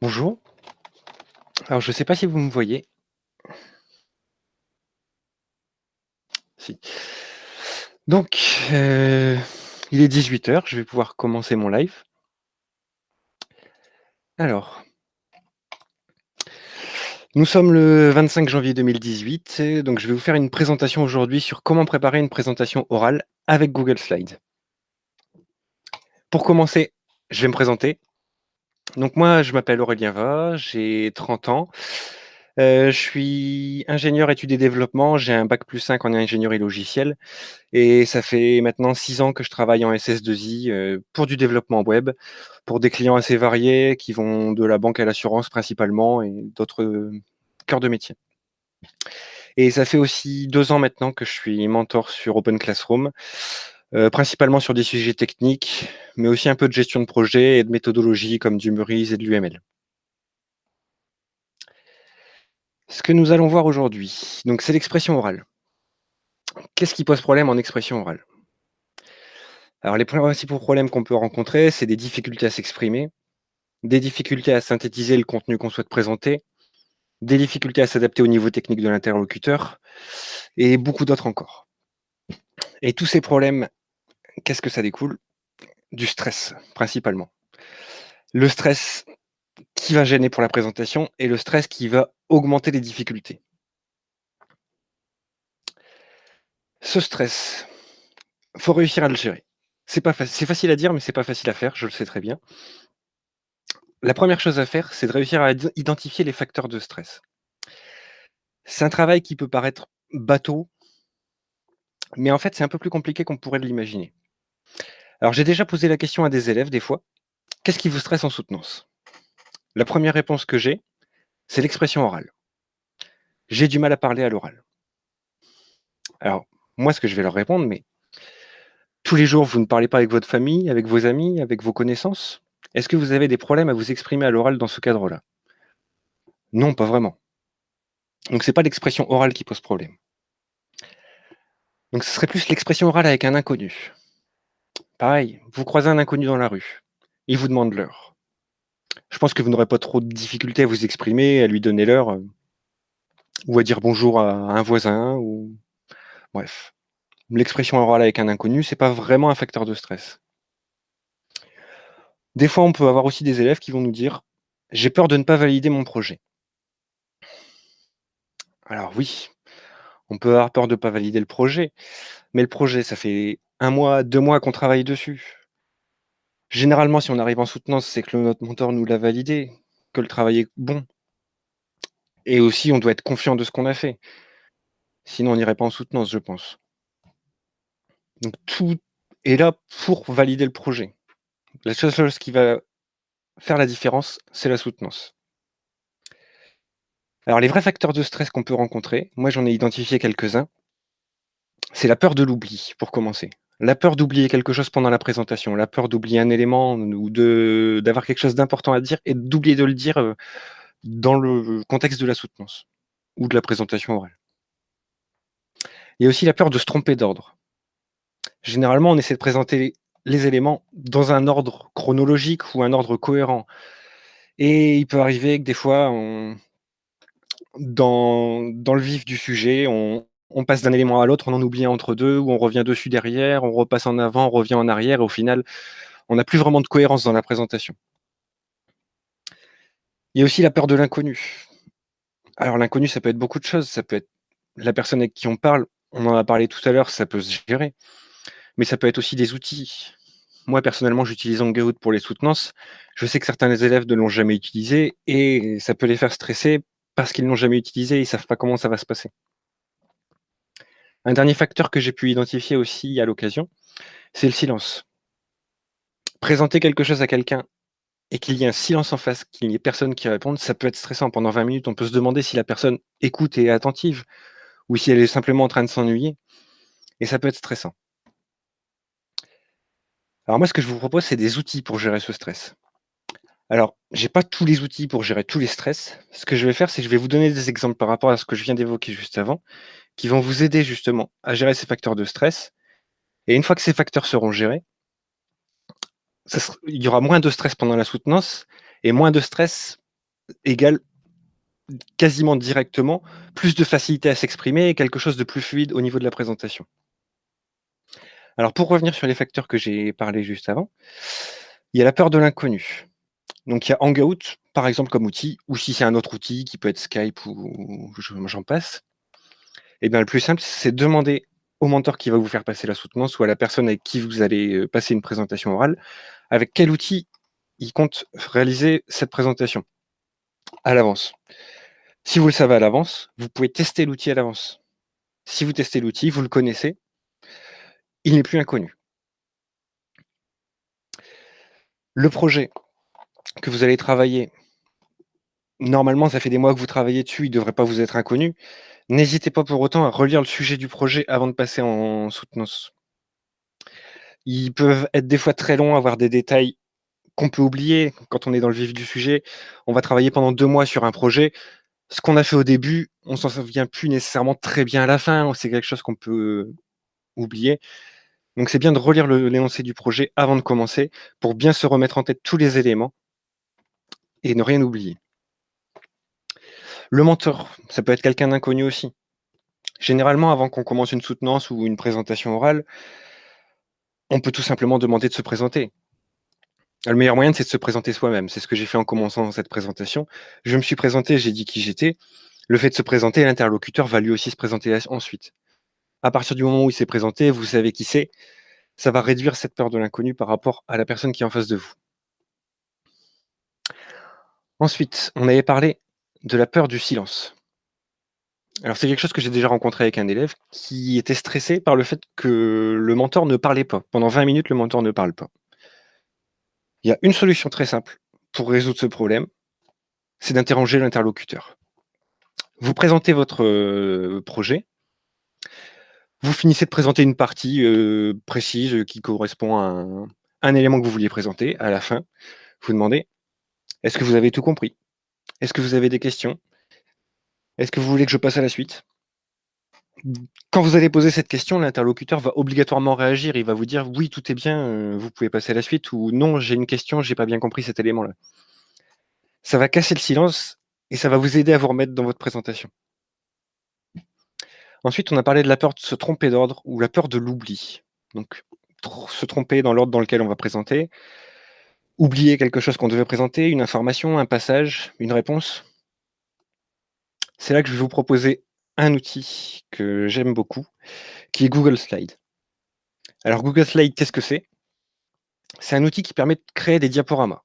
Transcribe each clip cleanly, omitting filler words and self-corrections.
Bonjour. Alors, je ne sais pas si vous me voyez. Si. Donc, il est 18 h, je vais pouvoir commencer mon live. Alors, nous sommes le 25 janvier 2018, donc je vais vous faire une présentation aujourd'hui sur comment préparer une présentation orale avec Google Slides. Pour commencer, je vais me présenter. Donc moi, je m'appelle Aurélien Va, j'ai 30 ans. Je suis ingénieur études et développement, j'ai un bac+5 en ingénierie logicielle et ça fait maintenant 6 ans que je travaille en SS2I, pour du développement web, pour des clients assez variés qui vont de la banque à l'assurance principalement et d'autres, cœurs de métier. Et ça fait aussi 2 ans maintenant que je suis mentor sur Open Classroom, principalement sur des sujets techniques, mais aussi un peu de gestion de projet et de méthodologie comme du Meurize et de l'UML. Ce que nous allons voir aujourd'hui, donc c'est l'expression orale. Qu'est-ce qui pose problème en expression orale? Alors les principaux problèmes qu'on peut rencontrer, c'est des difficultés à s'exprimer, des difficultés à synthétiser le contenu qu'on souhaite présenter, des difficultés à s'adapter au niveau technique de l'interlocuteur et beaucoup d'autres encore. Et tous ces problèmes, qu'est-ce que ça découle? Du stress, principalement. Le stress qui va gêner pour la présentation et le stress qui va augmenter les difficultés. Ce stress, faut réussir à le gérer. C'est facile à dire, mais c'est pas facile à faire, je le sais très bien. La première chose à faire, c'est de réussir à identifier les facteurs de stress. C'est un travail qui peut paraître bateau, mais en fait, c'est un peu plus compliqué qu'on pourrait l'imaginer. Alors, j'ai déjà posé la question à des élèves, des fois: «Qu'est-ce qui vous stresse en soutenance?» La première réponse que j'ai, c'est l'expression orale. J'ai du mal à parler à l'oral. Alors, moi, ce que je vais leur répondre: «Mais tous les jours, vous ne parlez pas avec votre famille, avec vos amis, avec vos connaissances? Est-ce que vous avez des problèmes à vous exprimer à l'oral dans ce cadre-là?» Non, pas vraiment. Donc c'est pas l'expression orale qui pose problème. Donc ce serait plus l'expression orale avec un inconnu. Pareil, vous croisez un inconnu dans la rue, il vous demande l'heure. Je pense que vous n'aurez pas trop de difficultés à vous exprimer, à lui donner l'heure, ou à dire bonjour à un voisin ou bref. L'expression orale avec un inconnu, c'est pas vraiment un facteur de stress. Des fois, on peut avoir aussi des élèves qui vont nous dire: «J'ai peur de ne pas valider mon projet». Alors oui, on peut avoir peur de ne pas valider le projet, mais le projet, ça fait 1 mois, 2 mois qu'on travaille dessus. Généralement, si on arrive en soutenance, c'est que notre mentor nous l'a validé, que le travail est bon et aussi on doit être confiant de ce qu'on a fait. Sinon, on n'irait pas en soutenance, je pense. Donc tout est là pour valider le projet. La seule chose qui va faire la différence, c'est la soutenance. Alors les vrais facteurs de stress qu'on peut rencontrer, moi j'en ai identifié quelques-uns, c'est la peur de l'oubli, pour commencer. La peur d'oublier quelque chose pendant la présentation, la peur d'oublier un élément ou d'avoir quelque chose d'important à dire et d'oublier de le dire, dans le contexte de la soutenance ou de la présentation orale. Il y a aussi la peur de se tromper d'ordre. Généralement, on essaie de présenter les éléments dans un ordre chronologique ou un ordre cohérent et il peut arriver que des fois, dans le vif du sujet, on passe d'un élément à l'autre, on en oublie un entre 2 ou on revient dessus derrière, on repasse en avant, on revient en arrière et au final, on n'a plus vraiment de cohérence dans la présentation. Il y a aussi la peur de l'inconnu. Alors l'inconnu, ça peut être beaucoup de choses, ça peut être la personne avec qui on parle, on en a parlé tout à l'heure, ça peut se gérer, mais ça peut être aussi des outils. Moi, personnellement, j'utilise Hangout pour les soutenances. Je sais que certains des élèves ne l'ont jamais utilisé et ça peut les faire stresser parce qu'ils ne l'ont jamais utilisé, ils ne savent pas comment ça va se passer. Un dernier facteur que j'ai pu identifier aussi à l'occasion, c'est le silence. Présenter quelque chose à quelqu'un et qu'il y ait un silence en face, qu'il n'y ait personne qui réponde, ça peut être stressant. Pendant 20 minutes, on peut se demander si la personne écoute et est attentive ou si elle est simplement en train de s'ennuyer et ça peut être stressant. Alors moi, ce que je vous propose, c'est des outils pour gérer ce stress. Alors, j'ai pas tous les outils pour gérer tous les stress. Ce que je vais faire, c'est que je vais vous donner des exemples par rapport à ce que je viens d'évoquer juste avant, qui vont vous aider justement à gérer ces facteurs de stress. Et une fois que ces facteurs seront gérés, il y aura moins de stress pendant la soutenance et moins de stress égale quasiment directement plus de facilité à s'exprimer et quelque chose de plus fluide au niveau de la présentation. Alors pour revenir sur les facteurs que j'ai parlé juste avant, il y a la peur de l'inconnu. Donc il y a Hangout, par exemple, comme outil, ou si c'est un autre outil qui peut être Skype ou j'en passe, et bien le plus simple, c'est de demander au mentor qui va vous faire passer la soutenance ou à la personne avec qui vous allez passer une présentation orale, avec quel outil il compte réaliser cette présentation à l'avance. Si vous le savez à l'avance, vous pouvez tester l'outil à l'avance. Si vous testez l'outil, vous le connaissez, il n'est plus inconnu. Le projet que vous allez travailler, normalement, ça fait des mois que vous travaillez dessus, il ne devrait pas vous être inconnu. N'hésitez pas pour autant à relire le sujet du projet avant de passer en soutenance. Ils peuvent être des fois très longs, avoir des détails qu'on peut oublier quand on est dans le vif du sujet. On va travailler pendant 2 mois sur un projet. Ce qu'on a fait au début, on s'en souvient plus nécessairement très bien à la fin, c'est quelque chose qu'on peut oublier. Donc c'est bien de relire l'énoncé du projet avant de commencer pour bien se remettre en tête tous les éléments et ne rien oublier. Le mentor, ça peut être quelqu'un d'inconnu aussi. Généralement, avant qu'on commence une soutenance ou une présentation orale, on peut tout simplement demander de se présenter. Le meilleur moyen, c'est de se présenter soi-même. C'est ce que j'ai fait en commençant cette présentation. Je me suis présenté, j'ai dit qui j'étais. Le fait de se présenter, l'interlocuteur va lui aussi se présenter ensuite. À partir du moment où il s'est présenté, vous savez qui c'est, ça va réduire cette peur de l'inconnu par rapport à la personne qui est en face de vous. Ensuite, on avait parlé de la peur du silence. Alors c'est quelque chose que j'ai déjà rencontré avec un élève qui était stressé par le fait que le mentor ne parlait pas. Pendant 20 minutes, le mentor ne parle pas. Il y a une solution très simple pour résoudre ce problème, c'est d'interroger l'interlocuteur. Vous présentez votre projet, vous finissez de présenter une partie précise qui correspond à un élément que vous vouliez présenter. À la fin, vous demandez: «Est-ce que vous avez tout compris? Est-ce que vous avez des questions? Est-ce que vous voulez que je passe à la suite?» Quand vous allez poser cette question, l'interlocuteur va obligatoirement réagir. Il va vous dire: «Oui, tout est bien, vous pouvez passer à la suite» ou «Non, j'ai une question, j'ai pas bien compris cet élément-là». Ça va casser le silence et ça va vous aider à vous remettre dans votre présentation. Ensuite, on a parlé de la peur de se tromper d'ordre ou la peur de l'oubli. Donc, se tromper dans l'ordre dans lequel on va présenter, oublier quelque chose qu'on devait présenter, une information, un passage, une réponse. C'est là que je vais vous proposer un outil que j'aime beaucoup, qui est Google Slide. Alors Google Slide, qu'est-ce que c'est? C'est un outil qui permet de créer des diaporamas.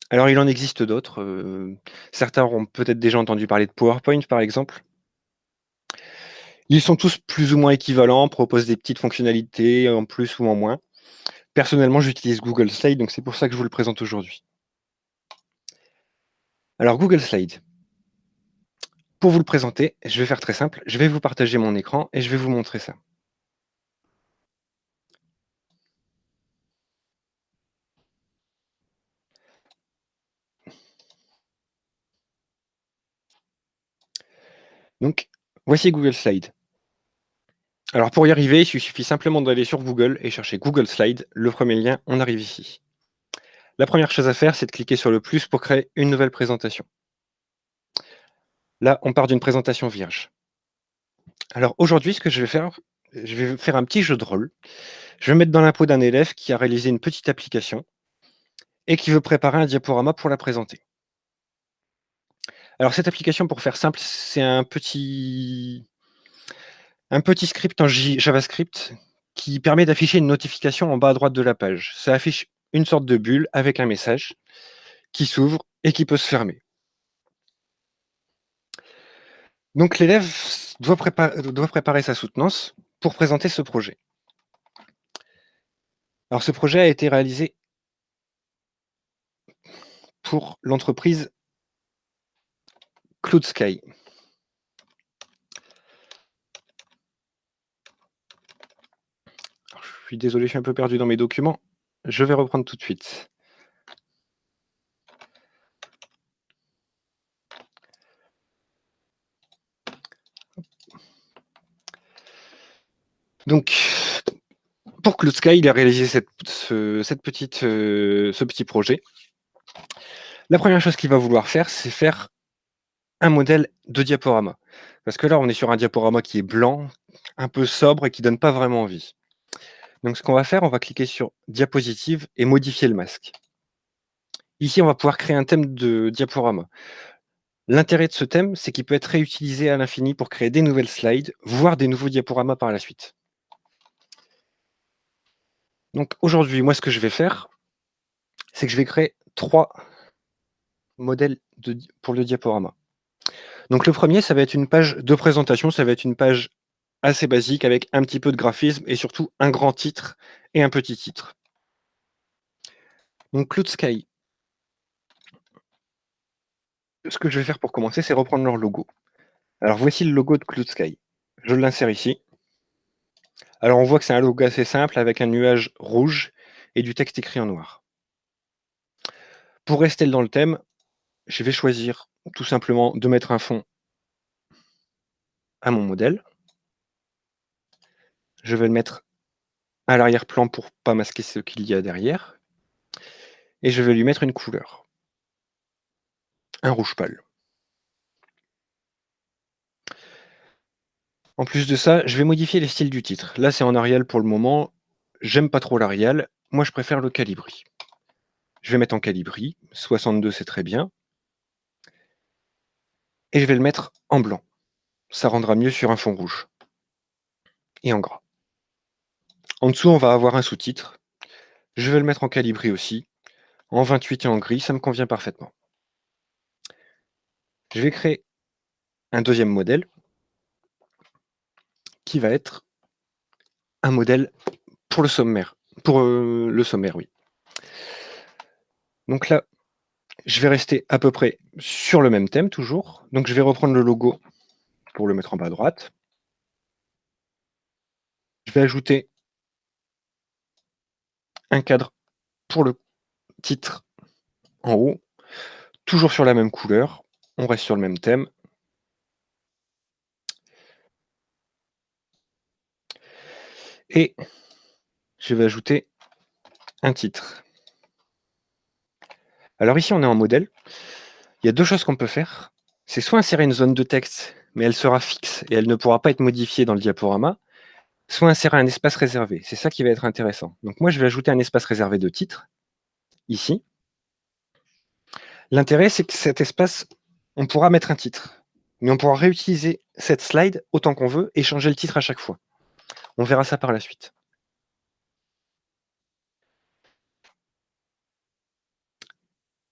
Alors il en existe d'autres, certains auront peut-être déjà entendu parler de PowerPoint, par exemple. Ils sont tous plus ou moins équivalents, proposent des petites fonctionnalités en plus ou en moins. Personnellement, j'utilise Google Slide, donc c'est pour ça que je vous le présente aujourd'hui. Alors Google Slide, pour vous le présenter, je vais faire très simple, je vais vous partager mon écran et je vais vous montrer ça. Donc, voici Google Slide. Alors pour y arriver, il suffit simplement d'aller sur Google et chercher Google Slide. Le premier lien, on arrive ici. La première chose à faire, c'est de cliquer sur le plus pour créer une nouvelle présentation. Là, on part d'une présentation vierge. Alors aujourd'hui, ce que je vais faire un petit jeu de rôle. Je vais mettre dans la peau d'un élève qui a réalisé une petite application et qui veut préparer un diaporama pour la présenter. Alors cette application, pour faire simple, c'est un petit script en JavaScript qui permet d'afficher une notification en bas à droite de la page. Ça affiche une sorte de bulle avec un message qui s'ouvre et qui peut se fermer. Donc l'élève doit préparer sa soutenance pour présenter ce projet. Alors ce projet a été réalisé pour l'entreprise Cloud Sky. Alors, je suis désolé, je suis un peu perdu dans mes documents. Je vais reprendre tout de suite. Donc, pour Cloud Sky, il a réalisé ce petit projet. La première chose qu'il va vouloir faire, c'est faire un modèle de diaporama. Parce que là, on est sur un diaporama qui est blanc, un peu sobre et qui donne pas vraiment envie. Donc ce qu'on va faire, on va cliquer sur diapositive et modifier le masque. Ici, on va pouvoir créer un thème de diaporama. L'intérêt de ce thème, c'est qu'il peut être réutilisé à l'infini pour créer des nouvelles slides, voire des nouveaux diaporamas par la suite. Donc aujourd'hui, moi, ce que je vais faire, c'est que je vais créer 3 modèles pour le diaporama. Donc le premier, ça va être une page de présentation, ça va être une page assez basique avec un petit peu de graphisme et surtout un grand titre et un petit titre. Donc Cloud Sky, ce que je vais faire pour commencer, c'est reprendre leur logo. Alors voici le logo de Cloud Sky. Je l'insère ici. Alors on voit que c'est un logo assez simple avec un nuage rouge et du texte écrit en noir. Pour rester dans le thème, je vais choisir tout simplement de mettre un fond à mon modèle. Je vais le mettre à l'arrière-plan pour pas masquer ce qu'il y a derrière. Et je vais lui mettre une couleur, un rouge pâle. En plus de ça, je vais modifier les styles du titre. Là, c'est en Arial pour le moment. J'aime pas trop l'Arial. Moi, je préfère le Calibri. Je vais mettre en Calibri. 62, c'est très bien. Et je vais le mettre en blanc. Ça rendra mieux sur un fond rouge. Et en gras. En dessous, on va avoir un sous-titre. Je vais le mettre en Calibri aussi. En 28 et en gris, ça me convient parfaitement. Je vais créer un deuxième modèle qui va être un modèle pour le sommaire. Pour le sommaire, oui. Donc là, je vais rester à peu près sur le même thème toujours. Donc je vais reprendre le logo pour le mettre en bas à droite. Je vais ajouter un cadre pour le titre en haut, toujours sur la même couleur. On reste sur le même thème. Et je vais ajouter un titre. Alors ici, on est en modèle. Il y a deux choses qu'on peut faire. C'est soit insérer une zone de texte, mais elle sera fixe et elle ne pourra pas être modifiée dans le diaporama, soit insérer un espace réservé. C'est ça qui va être intéressant. Donc moi, je vais ajouter un espace réservé de titre, ici. L'intérêt, c'est que cet espace, on pourra mettre un titre, mais on pourra réutiliser cette slide autant qu'on veut et changer le titre à chaque fois. On verra ça par la suite.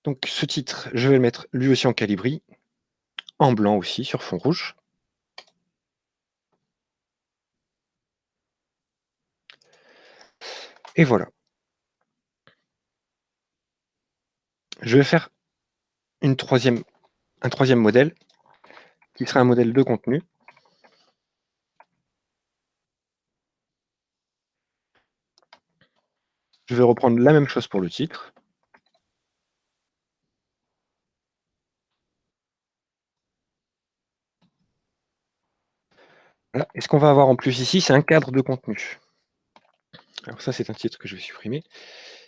Donc ce titre, je vais le mettre lui aussi en Calibri, en blanc aussi, sur fond rouge. Et voilà. Je vais faire un troisième modèle, qui sera un modèle de contenu. Je vais reprendre la même chose pour le titre. Voilà. Et ce qu'on va avoir en plus ici, c'est un cadre de contenu. Alors ça, c'est un titre que je vais supprimer.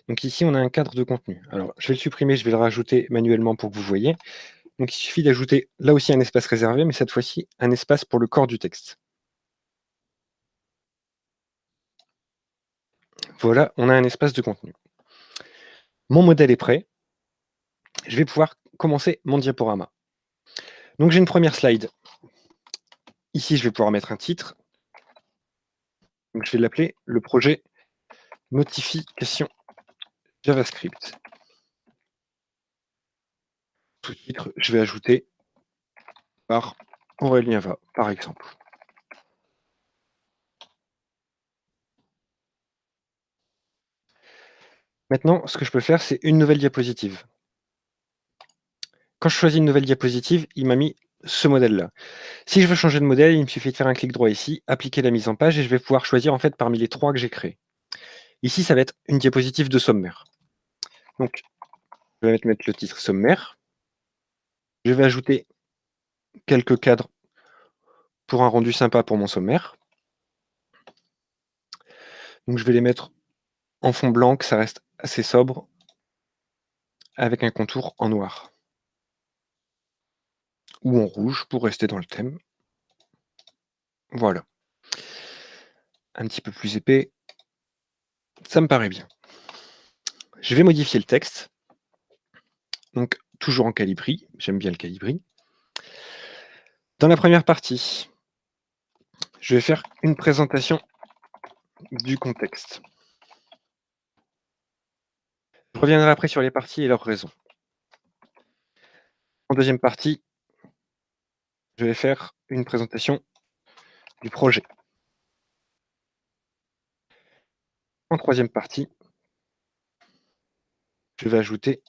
Donc ici, on a un cadre de contenu. Alors, je vais le supprimer, je vais le rajouter manuellement pour que vous voyez. Donc il suffit d'ajouter là aussi un espace réservé, mais cette fois-ci, un espace pour le corps du texte. Voilà, on a un espace de contenu. Mon modèle est prêt. Je vais pouvoir commencer mon diaporama. Donc j'ai une première slide. Ici, je vais pouvoir mettre un titre. Donc, je vais l'appeler le projet Notification JavaScript. Sous-titre, je vais ajouter par Aurélien Va, par exemple. Maintenant, ce que je peux faire, c'est une nouvelle diapositive. Quand je choisis une nouvelle diapositive, il m'a mis ce modèle-là. Si je veux changer de modèle, il me suffit de faire un clic droit ici, appliquer la mise en page, et je vais pouvoir choisir en fait parmi les 3 que j'ai créés. Ici, ça va être une diapositive de sommaire. Donc, je vais mettre le titre sommaire. Je vais ajouter quelques cadres pour un rendu sympa pour mon sommaire. Donc, je vais les mettre en fond blanc, que ça reste assez sobre, avec un contour en noir ou en rouge pour rester dans le thème. Voilà. Un petit peu plus épais, ça me paraît bien. Je vais modifier le texte. Donc toujours en Calibri, j'aime bien le Calibri. Dans la première partie, je vais faire une présentation du contexte. Je reviendrai après sur les parties et leurs raisons. En deuxième partie, je vais faire une présentation du projet. En troisième partie, je vais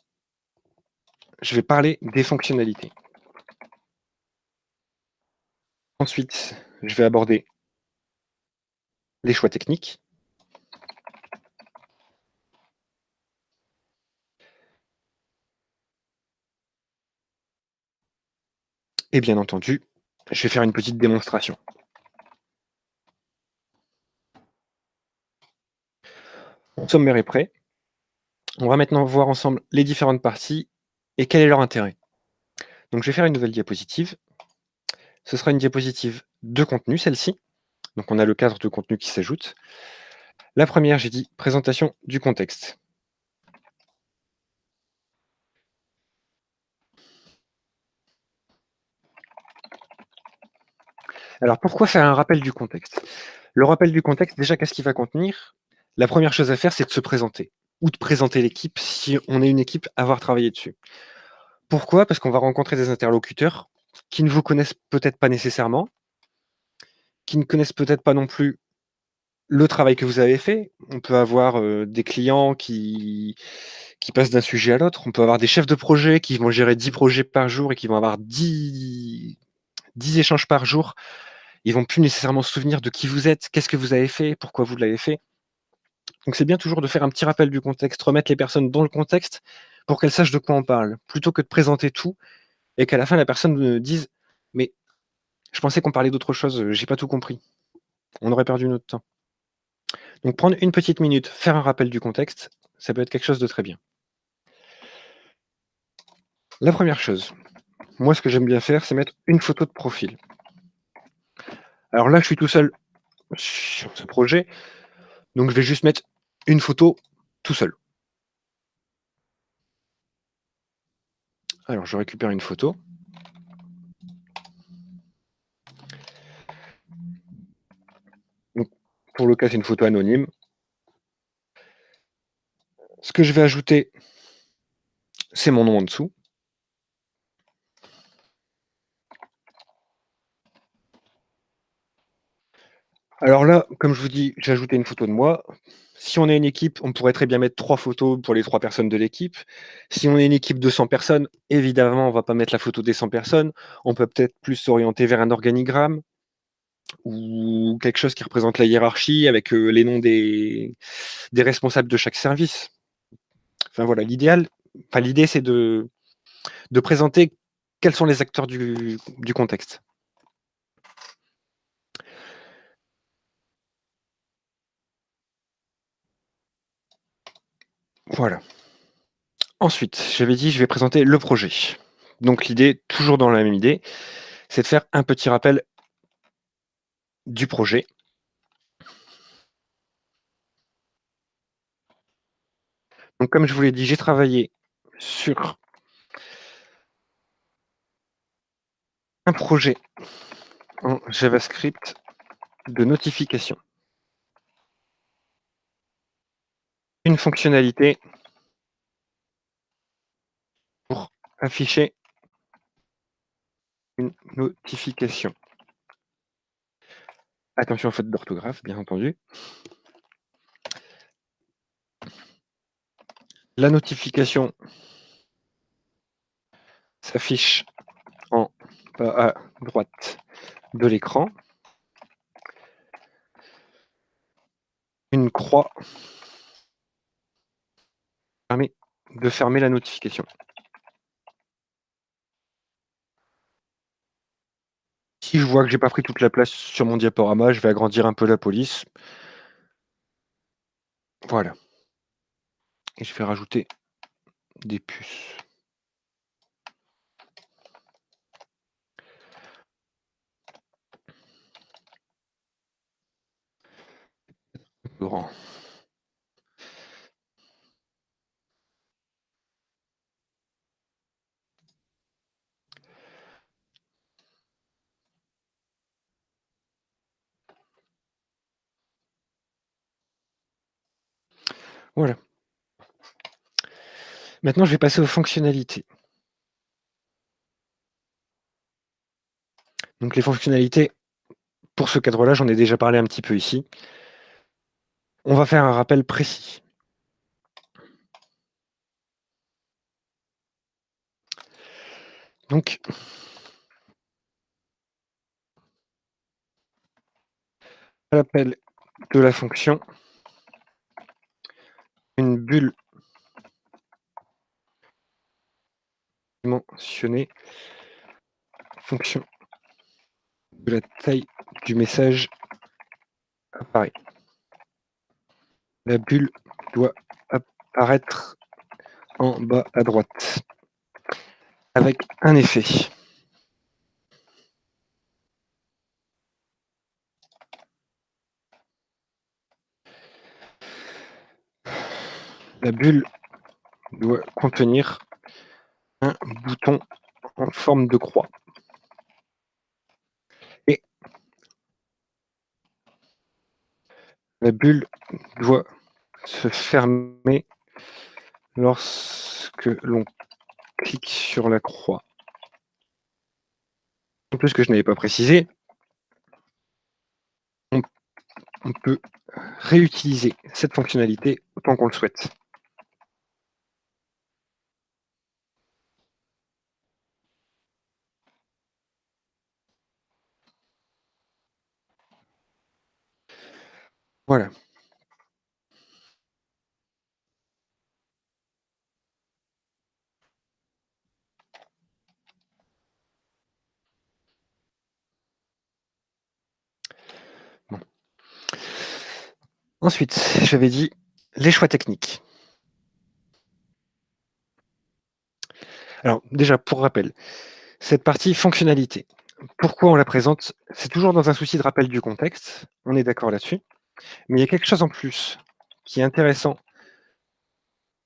parler des fonctionnalités. Ensuite, je vais aborder les choix techniques. Et bien entendu, je vais faire une petite démonstration. Mon sommaire est prêt. On va maintenant voir ensemble les différentes parties et quel est leur intérêt. Donc je vais faire une nouvelle diapositive. Ce sera une diapositive de contenu, celle-ci. Donc on a le cadre de contenu qui s'ajoute. La première, j'ai dit présentation du contexte. Alors pourquoi faire un rappel du contexte? Le rappel du contexte, déjà, qu'est-ce qu'il va contenir? La première chose à faire, c'est de se présenter ou de présenter l'équipe si on est une équipe à avoir travaillé dessus. Pourquoi? Parce qu'on va rencontrer des interlocuteurs qui ne vous connaissent peut-être pas nécessairement, qui ne connaissent peut-être pas non plus le travail que vous avez fait. On peut avoir, des clients qui passent d'un sujet à l'autre. On peut avoir des chefs de projet qui vont gérer 10 projets par jour et qui vont avoir 10 échanges par jour. Ils vont plus nécessairement se souvenir de qui vous êtes, qu'est-ce que vous avez fait, pourquoi vous l'avez fait. Donc c'est bien toujours de faire un petit rappel du contexte, remettre les personnes dans le contexte pour qu'elles sachent de quoi on parle, plutôt que de présenter tout et qu'à la fin la personne me dise: «Mais je pensais qu'on parlait d'autre chose, j'ai pas tout compris». On aurait perdu notre temps. Donc prendre une petite minute, faire un rappel du contexte, ça peut être quelque chose de très bien. La première chose, moi ce que j'aime bien faire, c'est mettre une photo de profil. Alors là, je suis tout seul sur ce projet, donc je vais juste mettre une photo tout seul. Alors je récupère une photo. Donc pour le cas, c'est une photo anonyme. Ce que je vais ajouter, c'est mon nom en dessous. Alors là, comme je vous dis, j'ai ajouté une photo de moi. Si on est une équipe, on pourrait très bien mettre 3 photos pour les 3 personnes de l'équipe. Si on est une équipe de 100 personnes, évidemment, on va pas mettre la photo des 100 personnes. On peut peut-être plus s'orienter vers un organigramme ou quelque chose qui représente la hiérarchie avec, les noms des responsables de chaque service. Enfin voilà, l'idée c'est de présenter quels sont les acteurs du contexte. Voilà. Ensuite, j'avais dit, je vais présenter le projet. Donc l'idée, toujours dans la même idée, c'est de faire un petit rappel du projet. Donc comme je vous l'ai dit, j'ai travaillé sur un projet en JavaScript de notification. Une fonctionnalité pour afficher une notification. Attention aux fautes d'orthographe, bien entendu. La notification s'affiche en bas à droite de l'écran. Une croix permet de fermer la notification. Si je vois que j'ai pas pris toute la place sur mon diaporama, je vais agrandir un peu la police. Voilà. Et je vais rajouter des puces. Grand. Voilà. Maintenant, je vais passer aux fonctionnalités. Donc les fonctionnalités, pour ce cadre-là, j'en ai déjà parlé un petit peu ici. On va faire un rappel précis. Donc, l'appel de la fonction, une bulle dimensionnée, fonction de la taille du message apparaît. La bulle doit apparaître en bas à droite avec un effet. La bulle doit contenir un bouton en forme de croix. Et la bulle doit se fermer lorsque l'on clique sur la croix. En plus, que je n'avais pas précisé, on peut réutiliser cette fonctionnalité autant qu'on le souhaite. Voilà. Bon. Ensuite, j'avais dit les choix techniques. Alors déjà, pour rappel, cette partie fonctionnalité, pourquoi on la présente? C'est toujours dans un souci de rappel du contexte, on est d'accord là-dessus, mais il y a quelque chose en plus qui est intéressant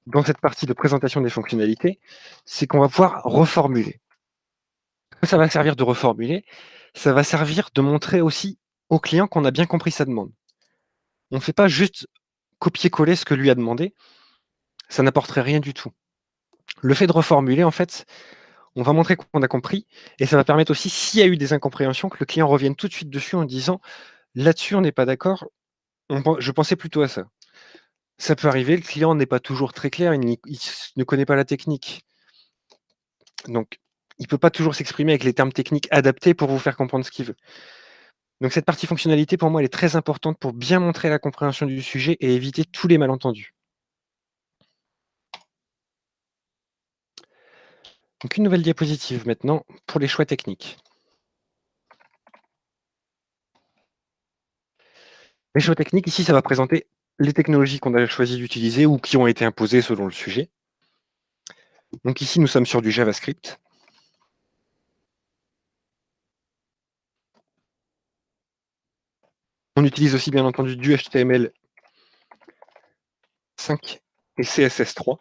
dans cette partie de présentation des fonctionnalités, c'est qu'on va pouvoir reformuler. Ça va servir de reformuler, ça va servir de montrer aussi au client qu'on a bien compris sa demande. On ne fait pas juste copier-coller ce que lui a demandé, ça n'apporterait rien du tout. Le fait de reformuler, en fait, on va montrer qu'on a compris et ça va permettre aussi, s'il y a eu des incompréhensions, que le client revienne tout de suite dessus en disant: «Là-dessus, on n'est pas d'accord, je pensais plutôt à ça». Ça peut arriver, le client n'est pas toujours très clair, il ne connaît pas la technique. Donc, il ne peut pas toujours s'exprimer avec les termes techniques adaptés pour vous faire comprendre ce qu'il veut. Donc cette partie fonctionnalité, pour moi, elle est très importante pour bien montrer la compréhension du sujet et éviter tous les malentendus. Donc une nouvelle diapositive maintenant pour les choix techniques. Les choix techniques, ici, ça va présenter les technologies qu'on a choisi d'utiliser ou qui ont été imposées selon le sujet. Donc ici, nous sommes sur du JavaScript. On utilise aussi, bien entendu, du HTML5 et CSS3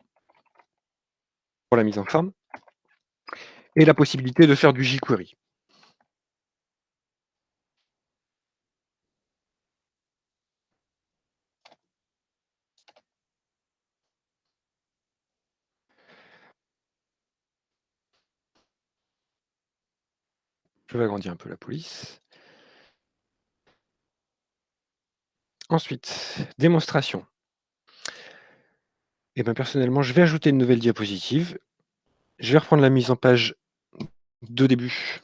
pour la mise en forme, et la possibilité de faire du jQuery. Je vais agrandir un peu la police. Ensuite, démonstration. Et bien personnellement, je vais ajouter une nouvelle diapositive. Je vais reprendre la mise en page de début.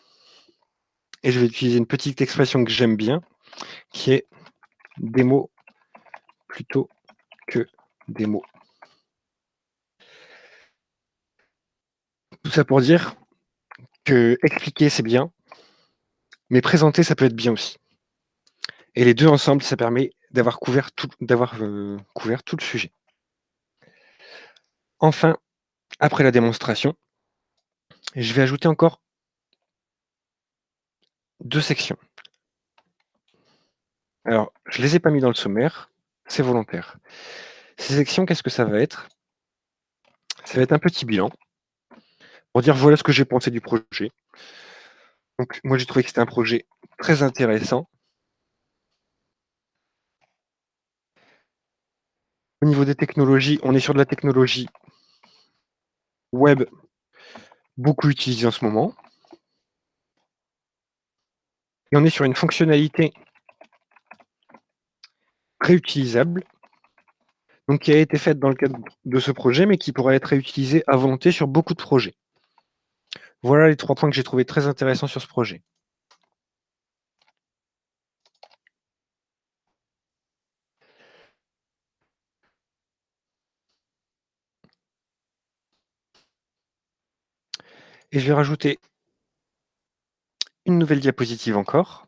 Et je vais utiliser une petite expression que j'aime bien, qui est des mots plutôt que des mots. Tout ça pour dire que expliquer, c'est bien, mais présenter, ça peut être bien aussi. Et les deux ensemble, ça permet d'avoir couvert tout le sujet. Enfin, Après la démonstration, je vais ajouter encore 2 sections. Alors, je les ai pas mis dans le sommaire, c'est volontaire. Ces sections, qu'est-ce que ça va être? Ça va être un petit bilan pour dire voilà ce que j'ai pensé du projet. Donc moi j'ai trouvé que c'était un projet très intéressant. Au niveau des technologies, on est sur de la technologie web beaucoup utilisée en ce moment. Et on est sur une fonctionnalité réutilisable, donc qui a été faite dans le cadre de ce projet, mais qui pourrait être réutilisée à volonté sur beaucoup de projets. Voilà les 3 points que j'ai trouvés très intéressants sur ce projet. Et je vais rajouter une nouvelle diapositive encore.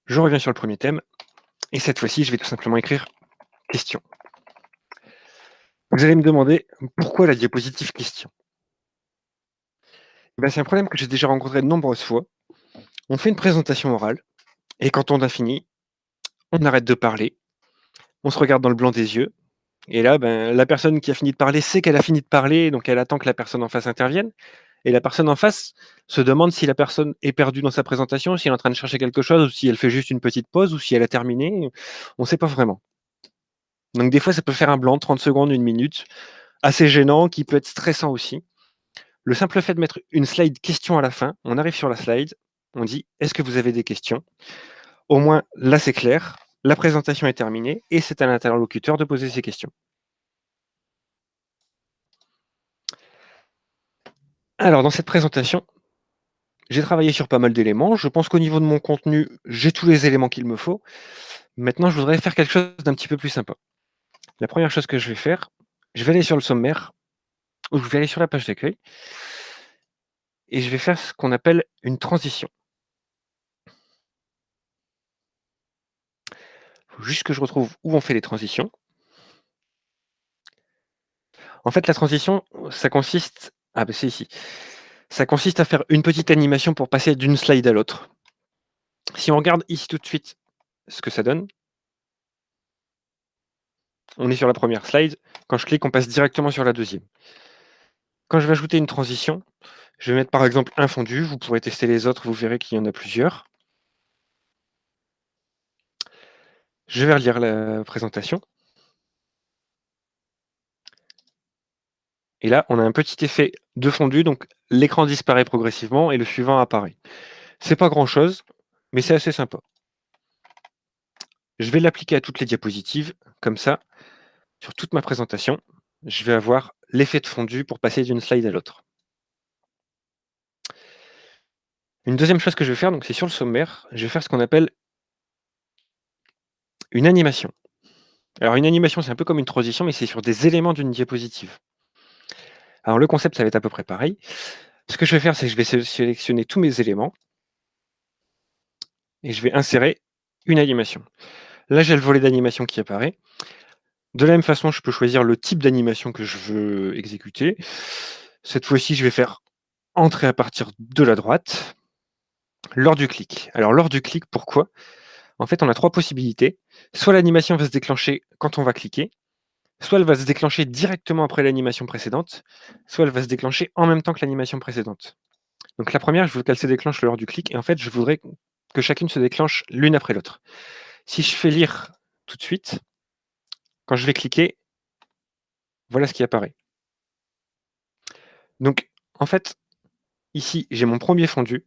Je reviens sur le premier thème, et cette fois-ci, je vais tout simplement écrire question. Vous allez me demander pourquoi la diapositive question? Eh ben, c'est un problème que j'ai déjà rencontré de nombreuses fois. On fait une présentation orale, et quand on a fini, on arrête de parler, on se regarde dans le blanc des yeux, et là, ben, la personne qui a fini de parler sait qu'elle a fini de parler, donc elle attend que la personne en face intervienne. Et la personne en face se demande si la personne est perdue dans sa présentation, si elle est en train de chercher quelque chose, ou si elle fait juste une petite pause, ou si elle a terminé. On ne sait pas vraiment. Donc des fois, ça peut faire un blanc, 30 secondes, 1 minute, assez gênant, qui peut être stressant aussi. Le simple fait de mettre une slide question à la fin, on arrive sur la slide, on dit est-ce que vous avez des questions? Au moins, là, c'est clair, la présentation est terminée, et c'est à l'interlocuteur de poser ses questions. Alors, dans cette présentation, j'ai travaillé sur pas mal d'éléments. Je pense qu'au niveau de mon contenu, j'ai tous les éléments qu'il me faut. Maintenant, je voudrais faire quelque chose d'un petit peu plus sympa. La première chose que je vais faire, je vais aller sur le sommaire, ou je vais aller sur la page d'accueil, et je vais faire ce qu'on appelle une transition. Il faut juste que je retrouve où on fait les transitions. En fait, la transition, ça consiste... Ah ben c'est ici. Ça consiste à faire une petite animation pour passer d'une slide à l'autre. Si on regarde ici tout de suite ce que ça donne, on est sur la première slide. Quand je clique, on passe directement sur la deuxième. Quand je vais ajouter une transition, je vais mettre par exemple un fondu. Vous pourrez tester les autres, vous verrez qu'il y en a plusieurs. Je vais relire la présentation. Et là, on a un petit effet de fondu, donc l'écran disparaît progressivement et le suivant apparaît. C'est pas grand-chose, mais c'est assez sympa. Je vais l'appliquer à toutes les diapositives, comme ça, sur toute ma présentation, je vais avoir l'effet de fondu pour passer d'une slide à l'autre. Une deuxième chose que je vais faire, donc c'est sur le sommaire, je vais faire ce qu'on appelle une animation. Alors une animation, c'est un peu comme une transition, mais c'est sur des éléments d'une diapositive. Alors le concept, ça va être à peu près pareil. Ce que je vais faire, c'est que je vais sélectionner tous mes éléments et je vais insérer une animation. Là, j'ai le volet d'animation qui apparaît. De la même façon, je peux choisir le type d'animation que je veux exécuter. Cette fois-ci, je vais faire entrer à partir de la droite lors du clic. Alors lors du clic, pourquoi? En fait, on a 3 possibilités. Soit l'animation va se déclencher quand on va cliquer, soit elle va se déclencher directement après l'animation précédente, soit elle va se déclencher en même temps que l'animation précédente. Donc la première, je veux qu'elle se déclenche lors du clic, et en fait, je voudrais que chacune se déclenche l'une après l'autre. Si je fais lire tout de suite, quand je vais cliquer, voilà ce qui apparaît. Donc, en fait, ici, j'ai mon premier fondu,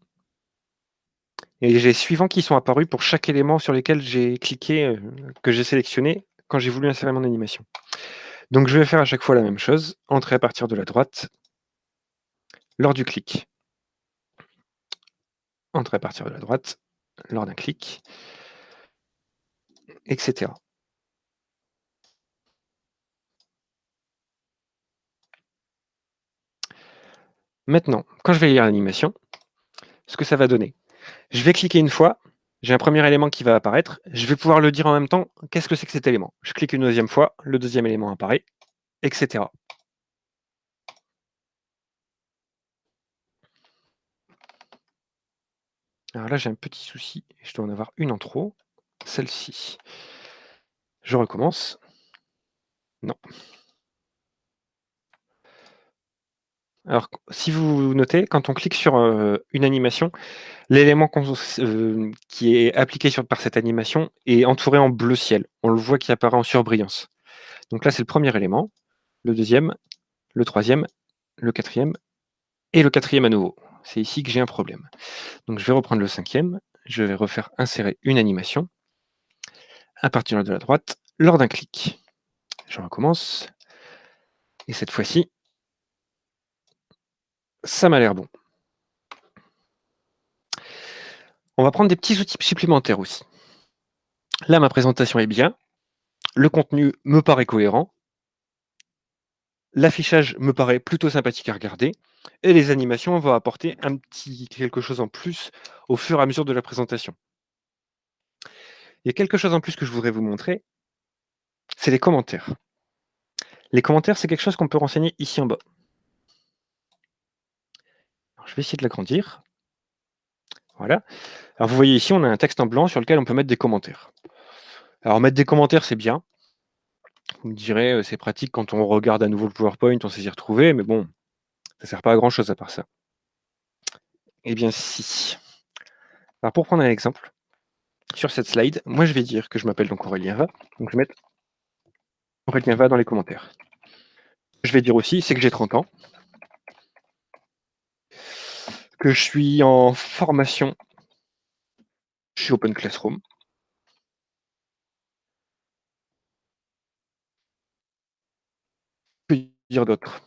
et j'ai les suivants qui sont apparus pour chaque élément sur lesquels j'ai cliqué, que j'ai sélectionné quand j'ai voulu insérer mon animation. Donc je vais faire à chaque fois la même chose, entrer à partir de la droite, lors du clic. Entrer à partir de la droite, lors d'un clic, etc. Maintenant, quand je vais lire l'animation, ce que ça va donner, je vais cliquer une fois, j'ai un premier élément qui va apparaître, je vais pouvoir le dire en même temps, qu'est-ce que c'est que cet élément? Je clique une deuxième fois, le deuxième élément apparaît, etc. Alors là, j'ai un petit souci, je dois en avoir une en trop, celle-ci. Je recommence. Non. Alors si vous notez, quand on clique sur, une animation, l'élément qui est appliqué par cette animation est entouré en bleu ciel. On le voit qui apparaît en surbrillance. Donc là, c'est le premier élément, le deuxième, le troisième, le quatrième et le quatrième à nouveau. C'est ici que j'ai un problème. Donc je vais reprendre le cinquième, je vais refaire insérer une animation à partir de la droite lors d'un clic. Je recommence et cette fois-ci, ça m'a l'air bon. On va prendre des petits outils supplémentaires aussi. Là, ma présentation est bien, le contenu me paraît cohérent, l'affichage me paraît plutôt sympathique à regarder et les animations vont apporter un petit quelque chose en plus au fur et à mesure de la présentation. Il y a quelque chose en plus que je voudrais vous montrer, c'est les commentaires. Les commentaires, c'est quelque chose qu'on peut renseigner ici en bas. Alors, je vais essayer de l'agrandir. Voilà. Alors vous voyez ici, on a un texte en blanc sur lequel on peut mettre des commentaires. Alors mettre des commentaires, c'est bien. Vous me direz, c'est pratique quand on regarde à nouveau le PowerPoint, on sait s'y retrouver, mais bon, ça sert pas à grand chose à part ça. Eh bien si. Alors pour prendre un exemple, sur cette slide, moi je vais dire que je m'appelle donc Aurélien Va, donc je vais mettre Aurélien Va dans les commentaires. Ce que je vais dire aussi, c'est que j'ai 30 ans, que je suis en formation chez Open Classroom. Que dire d'autre?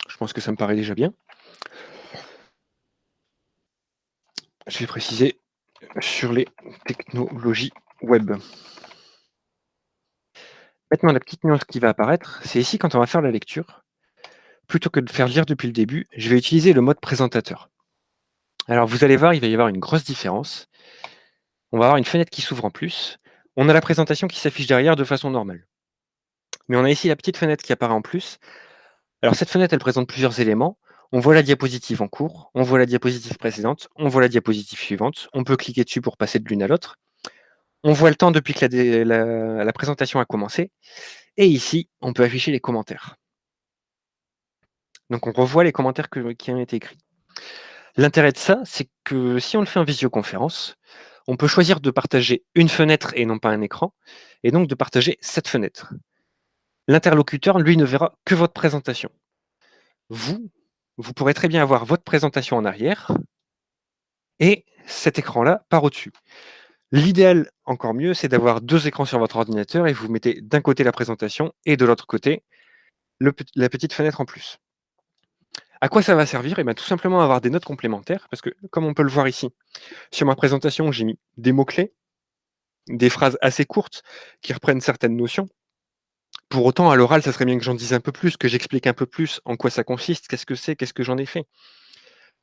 Je pense que ça me paraît déjà bien. Je vais préciser sur les technologies web. Maintenant, la petite nuance qui va apparaître, c'est ici quand on va faire la lecture. Plutôt que de faire lire depuis le début, je vais utiliser le mode présentateur. Alors vous allez voir, il va y avoir une grosse différence. On va avoir une fenêtre qui s'ouvre en plus. On a la présentation qui s'affiche derrière de façon normale. Mais on a ici la petite fenêtre qui apparaît en plus. Alors cette fenêtre, elle présente plusieurs éléments. On voit la diapositive en cours, on voit la diapositive précédente, on voit la diapositive suivante. On peut cliquer dessus pour passer de l'une à l'autre. On voit le temps depuis que la présentation a commencé. Et ici, on peut afficher les commentaires. Donc on revoit les commentaires qui ont été écrits. L'intérêt de ça, c'est que si on le fait en visioconférence, on peut choisir de partager une fenêtre et non pas un écran, et donc de partager cette fenêtre. L'interlocuteur, lui, ne verra que votre présentation. Vous, vous pourrez très bien avoir votre présentation en arrière et cet écran-là par au-dessus. L'idéal, encore mieux, c'est d'avoir deux écrans sur votre ordinateur et vous mettez d'un côté la présentation et de l'autre côté la petite fenêtre en plus. À quoi ça va servir? Eh bien, tout simplement avoir des notes complémentaires, parce que comme on peut le voir ici, sur ma présentation, j'ai mis des mots-clés, des phrases assez courtes qui reprennent certaines notions. Pour autant, à l'oral, ça serait bien que j'en dise un peu plus, que j'explique un peu plus en quoi ça consiste, qu'est-ce que c'est, qu'est-ce que j'en ai fait.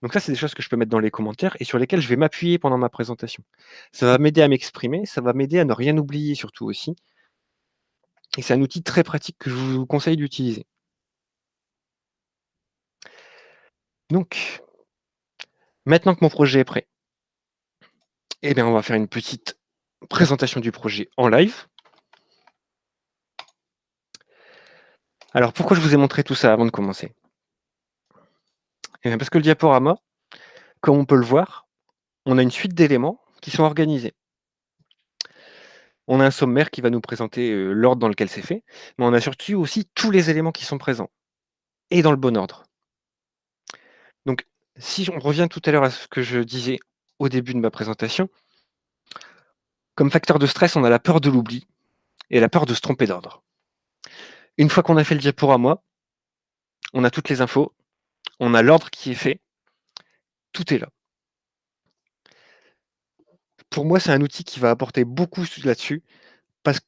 Donc ça, c'est des choses que je peux mettre dans les commentaires et sur lesquelles je vais m'appuyer pendant ma présentation. Ça va m'aider à m'exprimer, ça va m'aider à ne rien oublier surtout aussi. Et c'est un outil très pratique que je vous conseille d'utiliser. Donc, maintenant que mon projet est prêt, eh bien, on va faire une petite présentation du projet en live. Alors, pourquoi je vous ai montré tout ça avant de commencer? Eh bien, parce que le diaporama, comme on peut le voir, on a une suite d'éléments qui sont organisés. On a un sommaire qui va nous présenter l'ordre dans lequel c'est fait, mais on a surtout aussi tous les éléments qui sont présents, et dans le bon ordre. Donc, si on revient tout à l'heure à ce que je disais au début de ma présentation, comme facteur de stress, on a la peur de l'oubli et la peur de se tromper d'ordre. Une fois qu'on a fait le diaporama, on a toutes les infos, on a l'ordre qui est fait, tout est là. Pour moi, c'est un outil qui va apporter beaucoup là-dessus, parce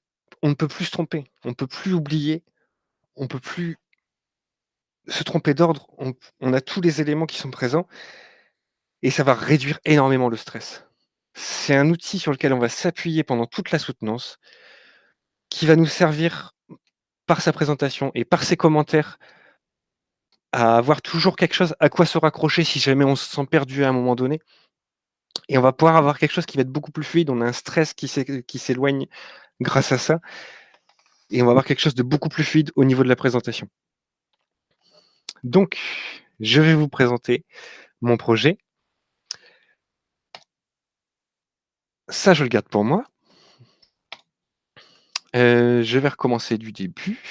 qu'on ne peut plus se tromper, on ne peut plus oublier, on ne peut plus se tromper d'ordre, on a tous les éléments qui sont présents et ça va réduire énormément le stress. C'est un outil sur lequel on va s'appuyer pendant toute la soutenance, qui va nous servir par sa présentation et par ses commentaires à avoir toujours quelque chose à quoi se raccrocher si jamais on se sent perdu à un moment donné. et on va pouvoir avoir quelque chose qui va être beaucoup plus fluide. On a un stress qui s'éloigne grâce à ça et on va avoir quelque chose de beaucoup plus fluide au niveau de la présentation. Donc, je vais vous présenter mon projet. Ça, je le garde pour moi. Je vais recommencer du début.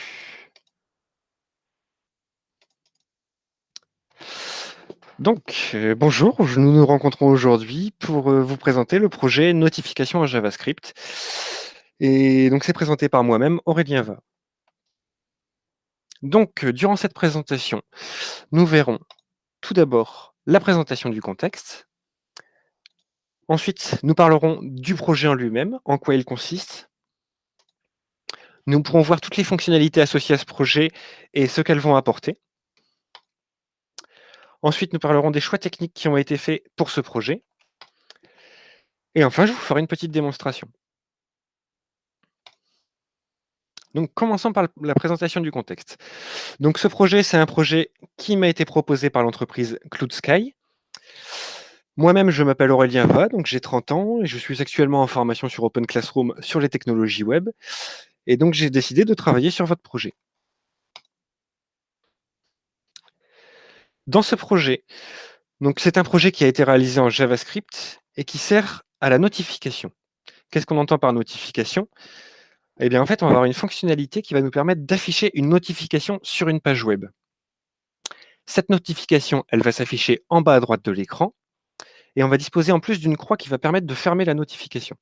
Donc, bonjour, nous nous rencontrons aujourd'hui pour vous présenter le projet Notification en JavaScript. Et donc, c'est présenté par moi-même, Aurélien Va. Donc, durant cette présentation, nous verrons tout d'abord la présentation du contexte. Ensuite, nous parlerons du projet en lui-même, en quoi il consiste. Nous pourrons voir toutes les fonctionnalités associées à ce projet et ce qu'elles vont apporter. Ensuite, nous parlerons des choix techniques qui ont été faits pour ce projet. Et enfin, je vous ferai une petite démonstration. Donc, commençons par la présentation du contexte. Donc, ce projet, c'est un projet qui m'a été proposé par l'entreprise Cloud Sky. Moi-même, je m'appelle Aurélien Va, donc j'ai 30 ans et je suis actuellement en formation sur Open Classroom sur les technologies web. Et donc, j'ai décidé de travailler sur votre projet. Dans ce projet, donc c'est un projet qui a été réalisé en JavaScript et qui sert à la notification. Qu'est-ce qu'on entend par notification? Eh bien, en fait, on va avoir une fonctionnalité qui va nous permettre d'afficher une notification sur une page web. Cette notification, elle va s'afficher en bas à droite de l'écran et on va disposer en plus d'une croix qui va permettre de fermer la notification.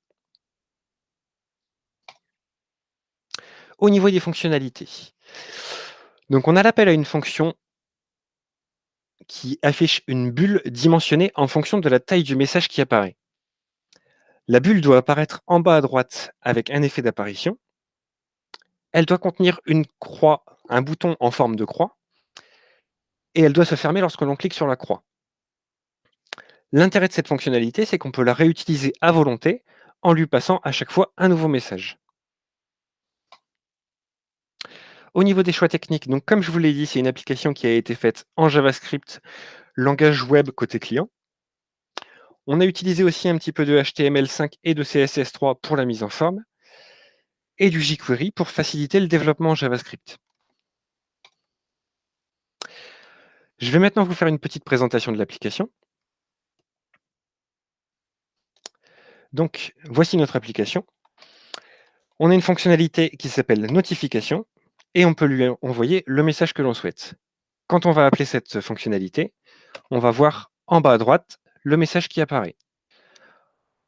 Au niveau des fonctionnalités, donc on a l'appel à une fonction qui affiche une bulle dimensionnée en fonction de la taille du message qui apparaît. La bulle doit apparaître en bas à droite avec un effet d'apparition. Elle doit contenir une croix, un bouton en forme de croix, et elle doit se fermer lorsque l'on clique sur la croix. L'intérêt de cette fonctionnalité, c'est qu'on peut la réutiliser à volonté en lui passant à chaque fois un nouveau message. Au niveau des choix techniques, donc comme je vous l'ai dit, c'est une application qui a été faite en JavaScript, langage web côté client. On a utilisé aussi un petit peu de HTML5 et de CSS3 pour la mise en forme, et du jQuery pour faciliter le développement en JavaScript. Je vais maintenant vous faire une petite présentation de l'application. Donc, voici notre application. On a une fonctionnalité qui s'appelle notification et on peut lui envoyer le message que l'on souhaite. Quand on va appeler cette fonctionnalité, on va voir en bas à droite le message qui apparaît.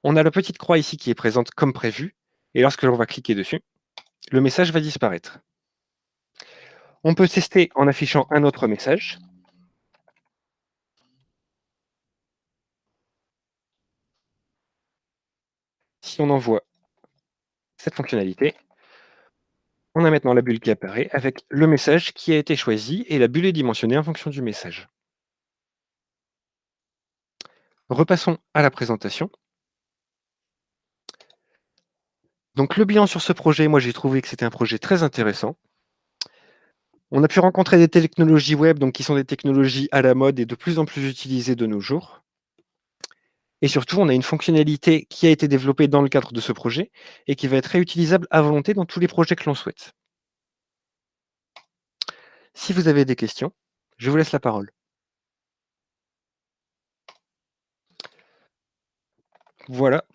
On a la petite croix ici qui est présente comme prévu et lorsque l'on va cliquer dessus, le message va disparaître. On peut tester en affichant un autre message. Si on envoie cette fonctionnalité, on a maintenant la bulle qui apparaît avec le message qui a été choisi et la bulle est dimensionnée en fonction du message. Repassons à la présentation. Donc le bilan sur ce projet, moi j'ai trouvé que c'était un projet très intéressant. On a pu rencontrer des technologies web, donc qui sont des technologies à la mode et de plus en plus utilisées de nos jours. Et surtout, on a une fonctionnalité qui a été développée dans le cadre de ce projet et qui va être réutilisable à volonté dans tous les projets que l'on souhaite. Si vous avez des questions, je vous laisse la parole. Voilà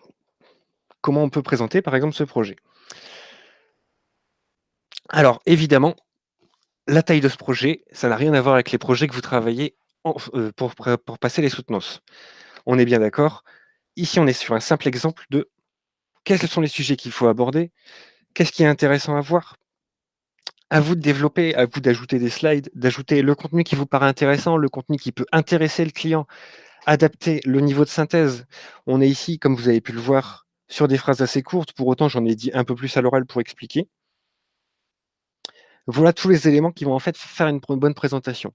comment on peut présenter par exemple ce projet. Alors évidemment, la taille de ce projet, ça n'a rien à voir avec les projets que vous travaillez pour passer les soutenances. On est bien d'accord. Ici, on est sur un simple exemple de quels sont les sujets qu'il faut aborder, qu'est-ce qui est intéressant à voir. À vous de développer, à vous d'ajouter des slides, d'ajouter le contenu qui vous paraît intéressant, le contenu qui peut intéresser le client, adapter le niveau de synthèse. On est ici, comme vous avez pu le voir, sur des phrases assez courtes, pour autant j'en ai dit un peu plus à l'oral pour expliquer. Voilà tous les éléments qui vont en fait faire une bonne présentation.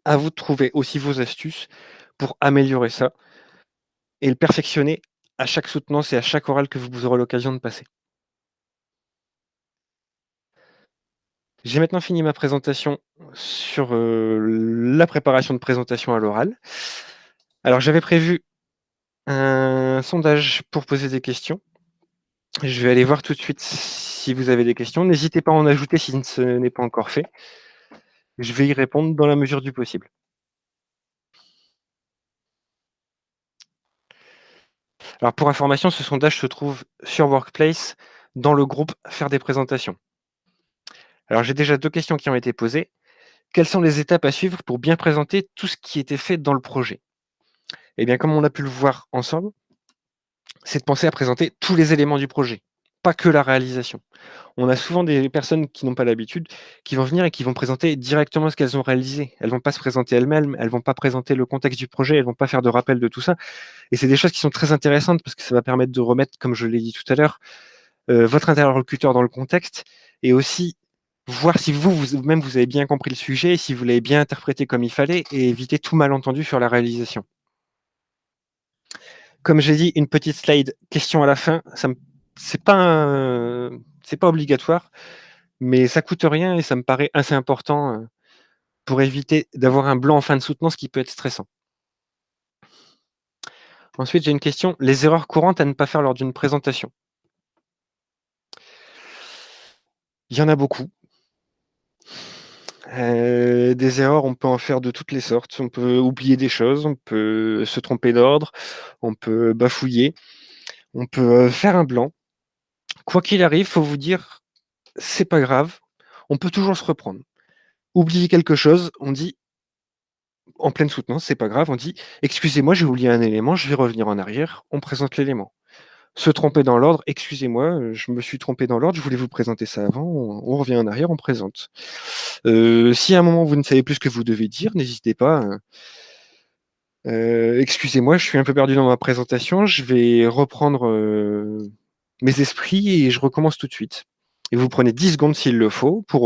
À vous de trouver aussi vos astuces pour améliorer ça et le perfectionner à chaque soutenance et à chaque oral que vous aurez l'occasion de passer. J'ai maintenant fini ma présentation sur la préparation de présentation à l'oral. Alors j'avais prévu un sondage pour poser des questions. Je vais aller voir tout de suite si vous avez des questions. N'hésitez pas à en ajouter si ce n'est pas encore fait. Je vais y répondre dans la mesure du possible. Alors pour information, ce sondage se trouve sur Workplace dans le groupe Faire des présentations. Alors j'ai déjà 2 questions qui ont été posées. Quelles sont les étapes à suivre pour bien présenter tout ce qui était fait dans le projet? Eh bien, comme on a pu le voir ensemble, c'est de penser à présenter tous les éléments du projet, pas que la réalisation. On a souvent des personnes qui n'ont pas l'habitude, qui vont venir et qui vont présenter directement ce qu'elles ont réalisé. Elles vont pas se présenter elles-mêmes, elles vont pas présenter le contexte du projet, elles vont pas faire de rappel de tout ça. Et c'est des choses qui sont très intéressantes parce que ça va permettre de remettre, comme je l'ai dit tout à l'heure, votre interlocuteur dans le contexte et aussi voir si vous-même vous avez bien compris le sujet, si vous l'avez bien interprété comme il fallait et éviter tout malentendu sur la réalisation. Comme j'ai dit, une petite slide question à la fin, ça me c'est pas c'est pas obligatoire, mais ça coûte rien et ça me paraît assez important, pour éviter d'avoir un blanc en fin de soutenance qui peut être stressant. Ensuite, j'ai une question, les erreurs courantes à ne pas faire lors d'une présentation? Il y en a beaucoup. Des erreurs, on peut en faire de toutes les sortes. On peut oublier des choses, on peut se tromper d'ordre, on peut bafouiller, on peut, faire un blanc. Quoi qu'il arrive, faut vous dire: «C'est pas grave, on peut toujours se reprendre». Oublier quelque chose, on dit en pleine soutenance, c'est pas grave, on dit: «Excusez-moi, j'ai oublié un élément, je vais revenir en arrière», on présente l'élément. Se tromper dans l'ordre: «Excusez-moi, je me suis trompé dans l'ordre, je voulais vous présenter ça avant», on revient en arrière, on présente. Si à un moment vous ne savez plus ce que vous devez dire, n'hésitez pas, «Excusez-moi, je suis un peu perdu dans ma présentation, je vais reprendre, mes esprits et je recommence tout de suite». Et vous prenez 10 secondes s'il le faut pour,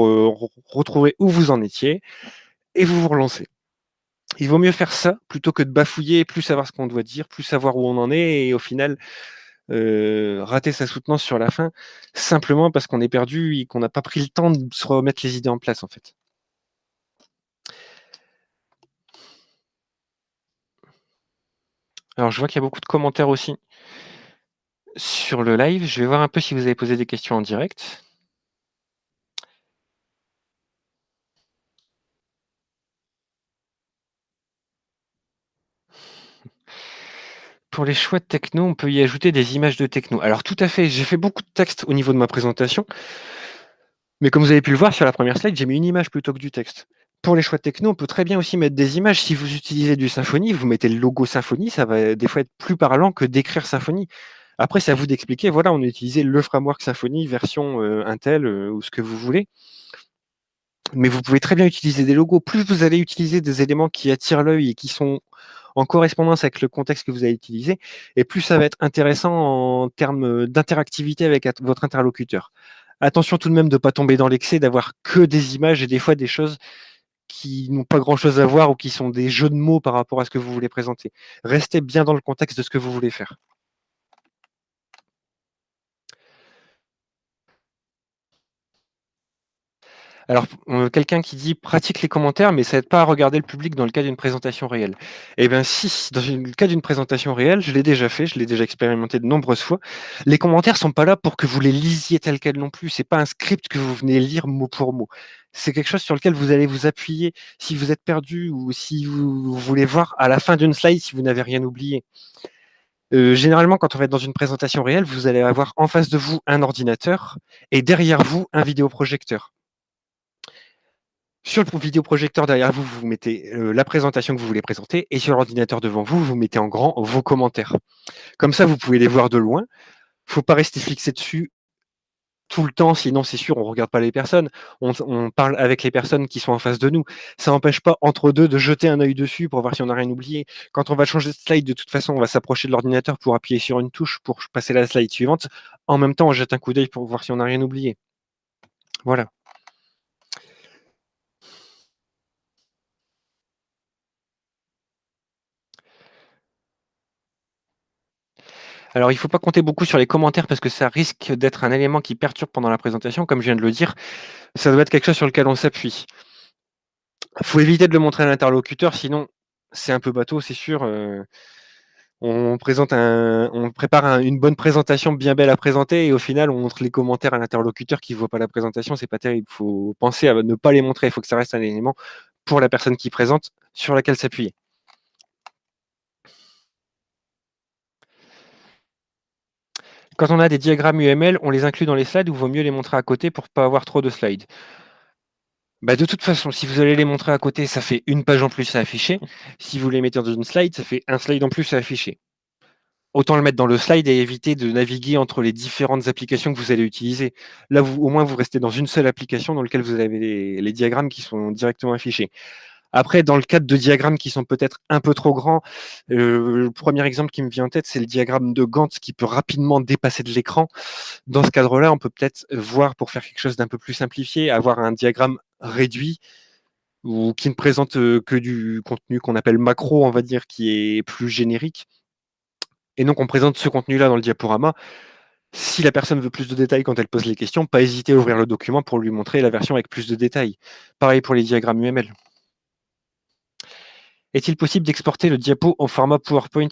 retrouver où vous en étiez et vous vous relancez. Il vaut mieux faire ça plutôt que de bafouiller, plus savoir ce qu'on doit dire, plus savoir où on en est et au final, rater sa soutenance sur la fin, simplement parce qu'on est perdu et qu'on n'a pas pris le temps de se remettre les idées en place, en fait. Alors je vois qu'il y a beaucoup de commentaires aussi sur le live. Je vais voir un peu si vous avez posé des questions en direct. Pour les choix de techno, on peut y ajouter des images de techno. Alors tout à fait, j'ai fait beaucoup de texte au niveau de ma présentation, mais comme vous avez pu le voir sur la première slide, j'ai mis une image plutôt que du texte. Pour les choix de techno, on peut très bien aussi mettre des images. Si vous utilisez du Symfony, vous mettez le logo Symfony, ça va des fois être plus parlant que d'écrire Symfony. Après, c'est à vous d'expliquer, voilà, on a utilisé le framework Symfony version, Intel, ou ce que vous voulez. Mais vous pouvez très bien utiliser des logos. Plus vous allez utiliser des éléments qui attirent l'œil et qui sont en correspondance avec le contexte que vous allez utiliser, et plus ça va être intéressant en termes d'interactivité avec votre interlocuteur. Attention tout de même de ne pas tomber dans l'excès, d'avoir que des images et des fois des choses qui n'ont pas grand-chose à voir ou qui sont des jeux de mots par rapport à ce que vous voulez présenter. Restez bien dans le contexte de ce que vous voulez faire. Alors, quelqu'un qui dit: «Pratique les commentaires, mais ça aide pas à regarder le public dans le cas d'une présentation réelle». Eh bien si, dans le cas d'une présentation réelle, je l'ai déjà fait, je l'ai déjà expérimenté de nombreuses fois. Les commentaires sont pas là pour que vous les lisiez tels quels non plus. C'est pas un script que vous venez lire mot pour mot. C'est quelque chose sur lequel vous allez vous appuyer si vous êtes perdu ou si vous voulez voir à la fin d'une slide si vous n'avez rien oublié. Généralement, quand on va être dans une présentation réelle, vous allez avoir en face de vous un ordinateur et derrière vous un vidéoprojecteur. Sur le vidéoprojecteur derrière vous, vous mettez, la présentation que vous voulez présenter et sur l'ordinateur devant vous, vous mettez en grand vos commentaires. Comme ça, vous pouvez les voir de loin. Faut pas rester fixé dessus tout le temps, sinon c'est sûr, on regarde pas les personnes. On parle avec les personnes qui sont en face de nous. Ça n'empêche pas entre 2 de jeter un œil dessus pour voir si on n'a rien oublié. Quand on va changer de slide, de toute façon, on va s'approcher de l'ordinateur pour appuyer sur une touche pour passer à la slide suivante. En même temps, on jette un coup d'œil pour voir si on n'a rien oublié. Voilà. Alors, il ne faut pas compter beaucoup sur les commentaires parce que ça risque d'être un élément qui perturbe pendant la présentation, comme je viens de le dire. Ça doit être quelque chose sur lequel on s'appuie. Il faut éviter de le montrer à l'interlocuteur, sinon c'est un peu bateau, c'est sûr. On prépare une bonne présentation bien belle à présenter et au final, on montre les commentaires à l'interlocuteur qui ne voit pas la présentation. C'est pas terrible. Il faut penser à ne pas les montrer. Il faut que ça reste un élément pour la personne qui présente sur laquelle s'appuyer. Quand on a des diagrammes UML, on les inclut dans les slides ou vaut mieux les montrer à côté pour ne pas avoir trop de slides? Bah, de toute façon, si vous allez les montrer à côté, ça fait une page en plus à afficher. Si vous les mettez dans une slide, ça fait un slide en plus à afficher. Autant le mettre dans le slide et éviter de naviguer entre les différentes applications que vous allez utiliser. Là, au moins, vous restez dans une seule application dans laquelle vous avez les diagrammes qui sont directement affichés. Après, dans le cadre de diagrammes qui sont peut-être un peu trop grands, le premier exemple qui me vient en tête, c'est le diagramme de Gantt qui peut rapidement dépasser de l'écran. Dans ce cadre-là, on peut peut-être voir, pour faire quelque chose d'un peu plus simplifié, avoir un diagramme réduit ou qui ne présente que du contenu qu'on appelle macro, on va dire, qui est plus générique. Et donc, on présente ce contenu-là dans le diaporama. Si la personne veut plus de détails quand elle pose les questions, pas hésiter à ouvrir le document pour lui montrer la version avec plus de détails. Pareil pour les diagrammes UML. Est-il possible d'exporter le diapo au format PowerPoint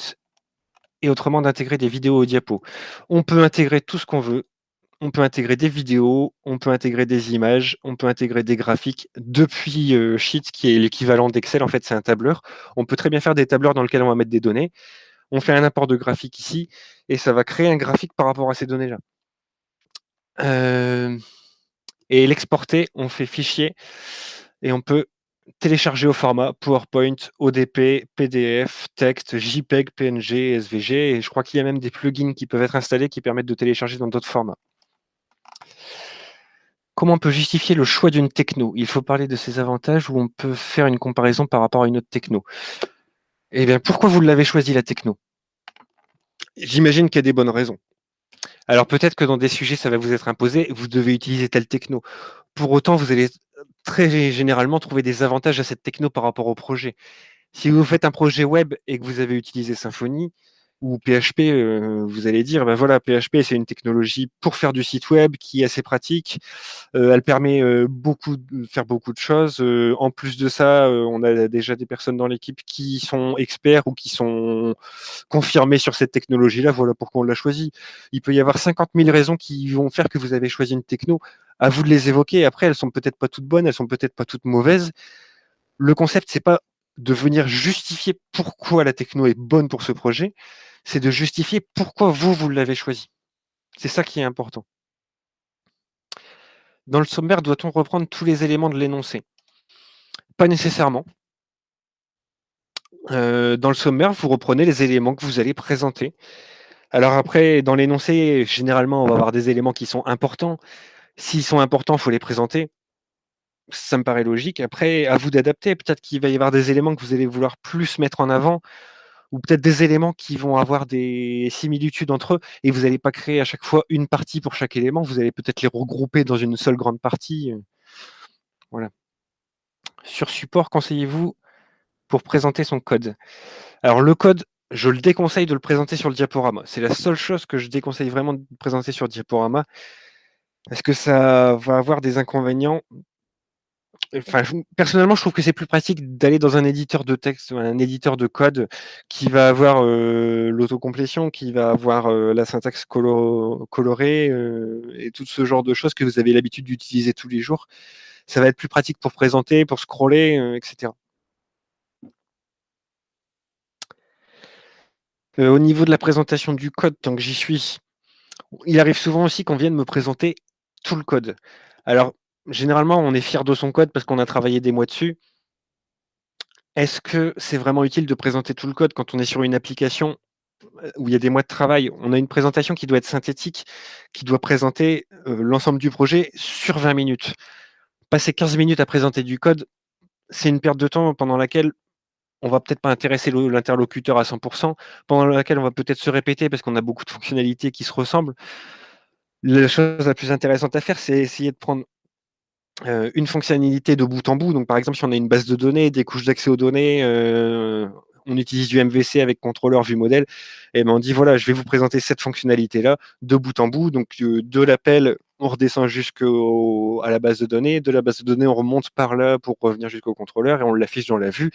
et autrement d'intégrer des vidéos au diapo? On peut intégrer tout ce qu'on veut. On peut intégrer des vidéos, on peut intégrer des images, on peut intégrer des graphiques depuis Sheet, qui est l'équivalent d'Excel. En fait, c'est un tableur. On peut très bien faire des tableurs dans lesquels on va mettre des données. On fait un import de graphique ici et ça va créer un graphique par rapport à ces données-là. Et l'exporter, on fait fichier et on peut télécharger au format PowerPoint, ODP, PDF, texte, JPEG, PNG, SVG. Et je crois qu'il y a même des plugins qui peuvent être installés qui permettent de télécharger dans d'autres formats. Comment on peut justifier le choix d'une techno? Il faut parler de ses avantages ou on peut faire une comparaison par rapport à une autre techno. Eh bien, pourquoi vous l'avez choisi la techno? J'imagine qu'il y a des bonnes raisons. Alors peut-être que dans des sujets, ça va vous être imposé, vous devez utiliser telle techno. Pour autant, vous allez très généralement trouver des avantages à cette techno par rapport au projet. Si vous faites un projet web et que vous avez utilisé Symfony ou PHP, vous allez dire, ben voilà, PHP, c'est une technologie pour faire du site web qui est assez pratique. Elle permet de faire beaucoup de choses. En plus de ça, on a déjà des personnes dans l'équipe qui sont experts ou qui sont confirmés sur cette technologie-là. Voilà pourquoi on l'a choisi. Il peut y avoir 50 000 raisons qui vont faire que vous avez choisi une techno. À vous de les évoquer. Après, elles sont peut-être pas toutes bonnes, elles sont peut-être pas toutes mauvaises. Le concept, c'est pas de venir justifier pourquoi la techno est bonne pour ce projet, c'est de justifier pourquoi vous l'avez choisi. C'est ça qui est important. Dans le sommaire, doit-on reprendre tous les éléments de l'énoncé? Pas nécessairement. Dans le sommaire, vous reprenez les éléments que vous allez présenter. Alors après, dans l'énoncé, généralement, on va avoir des éléments qui sont importants. S'ils sont importants, il faut les présenter. Ça me paraît logique. Après, à vous d'adapter. Peut-être qu'il va y avoir des éléments que vous allez vouloir plus mettre en avant, ou peut-être des éléments qui vont avoir des similitudes entre eux, et vous n'allez pas créer à chaque fois une partie pour chaque élément. Vous allez peut-être les regrouper dans une seule grande partie. Voilà. Sur support, conseillez-vous pour présenter son code? Alors le code, je le déconseille de le présenter sur le diaporama. C'est la seule chose que je déconseille vraiment de présenter sur le diaporama, parce que ça va avoir des inconvénients. Enfin, personnellement, je trouve que c'est plus pratique d'aller dans un éditeur de texte, un éditeur de code qui va avoir l'autocomplétion, qui va avoir la syntaxe colorée et tout ce genre de choses que vous avez l'habitude d'utiliser tous les jours. Ça va être plus pratique pour présenter, pour scroller, etc. Au niveau de la présentation du code, tant que j'y suis, il arrive souvent aussi qu'on vienne me présenter tout le code. Alors, généralement, on est fier de son code parce qu'on a travaillé des mois dessus. Est-ce que c'est vraiment utile de présenter tout le code quand on est sur une application où il y a des mois de travail? On a une présentation qui doit être synthétique, qui doit présenter l'ensemble du projet sur 20 minutes. Passer 15 minutes à présenter du code, c'est une perte de temps pendant laquelle on va peut-être pas intéresser l'interlocuteur à 100%, pendant laquelle on va peut-être se répéter parce qu'on a beaucoup de fonctionnalités qui se ressemblent. La chose la plus intéressante à faire, c'est essayer de prendre une fonctionnalité de bout en bout. Donc, par exemple, si on a une base de données, des couches d'accès aux données, on utilise du MVC avec contrôleur vue modèle, et ben on dit voilà, je vais vous présenter cette fonctionnalité-là de bout en bout. Donc, de l'appel, on redescend jusqu'à la base de données. De la base de données, on remonte par là pour revenir jusqu'au contrôleur et on l'affiche dans la vue.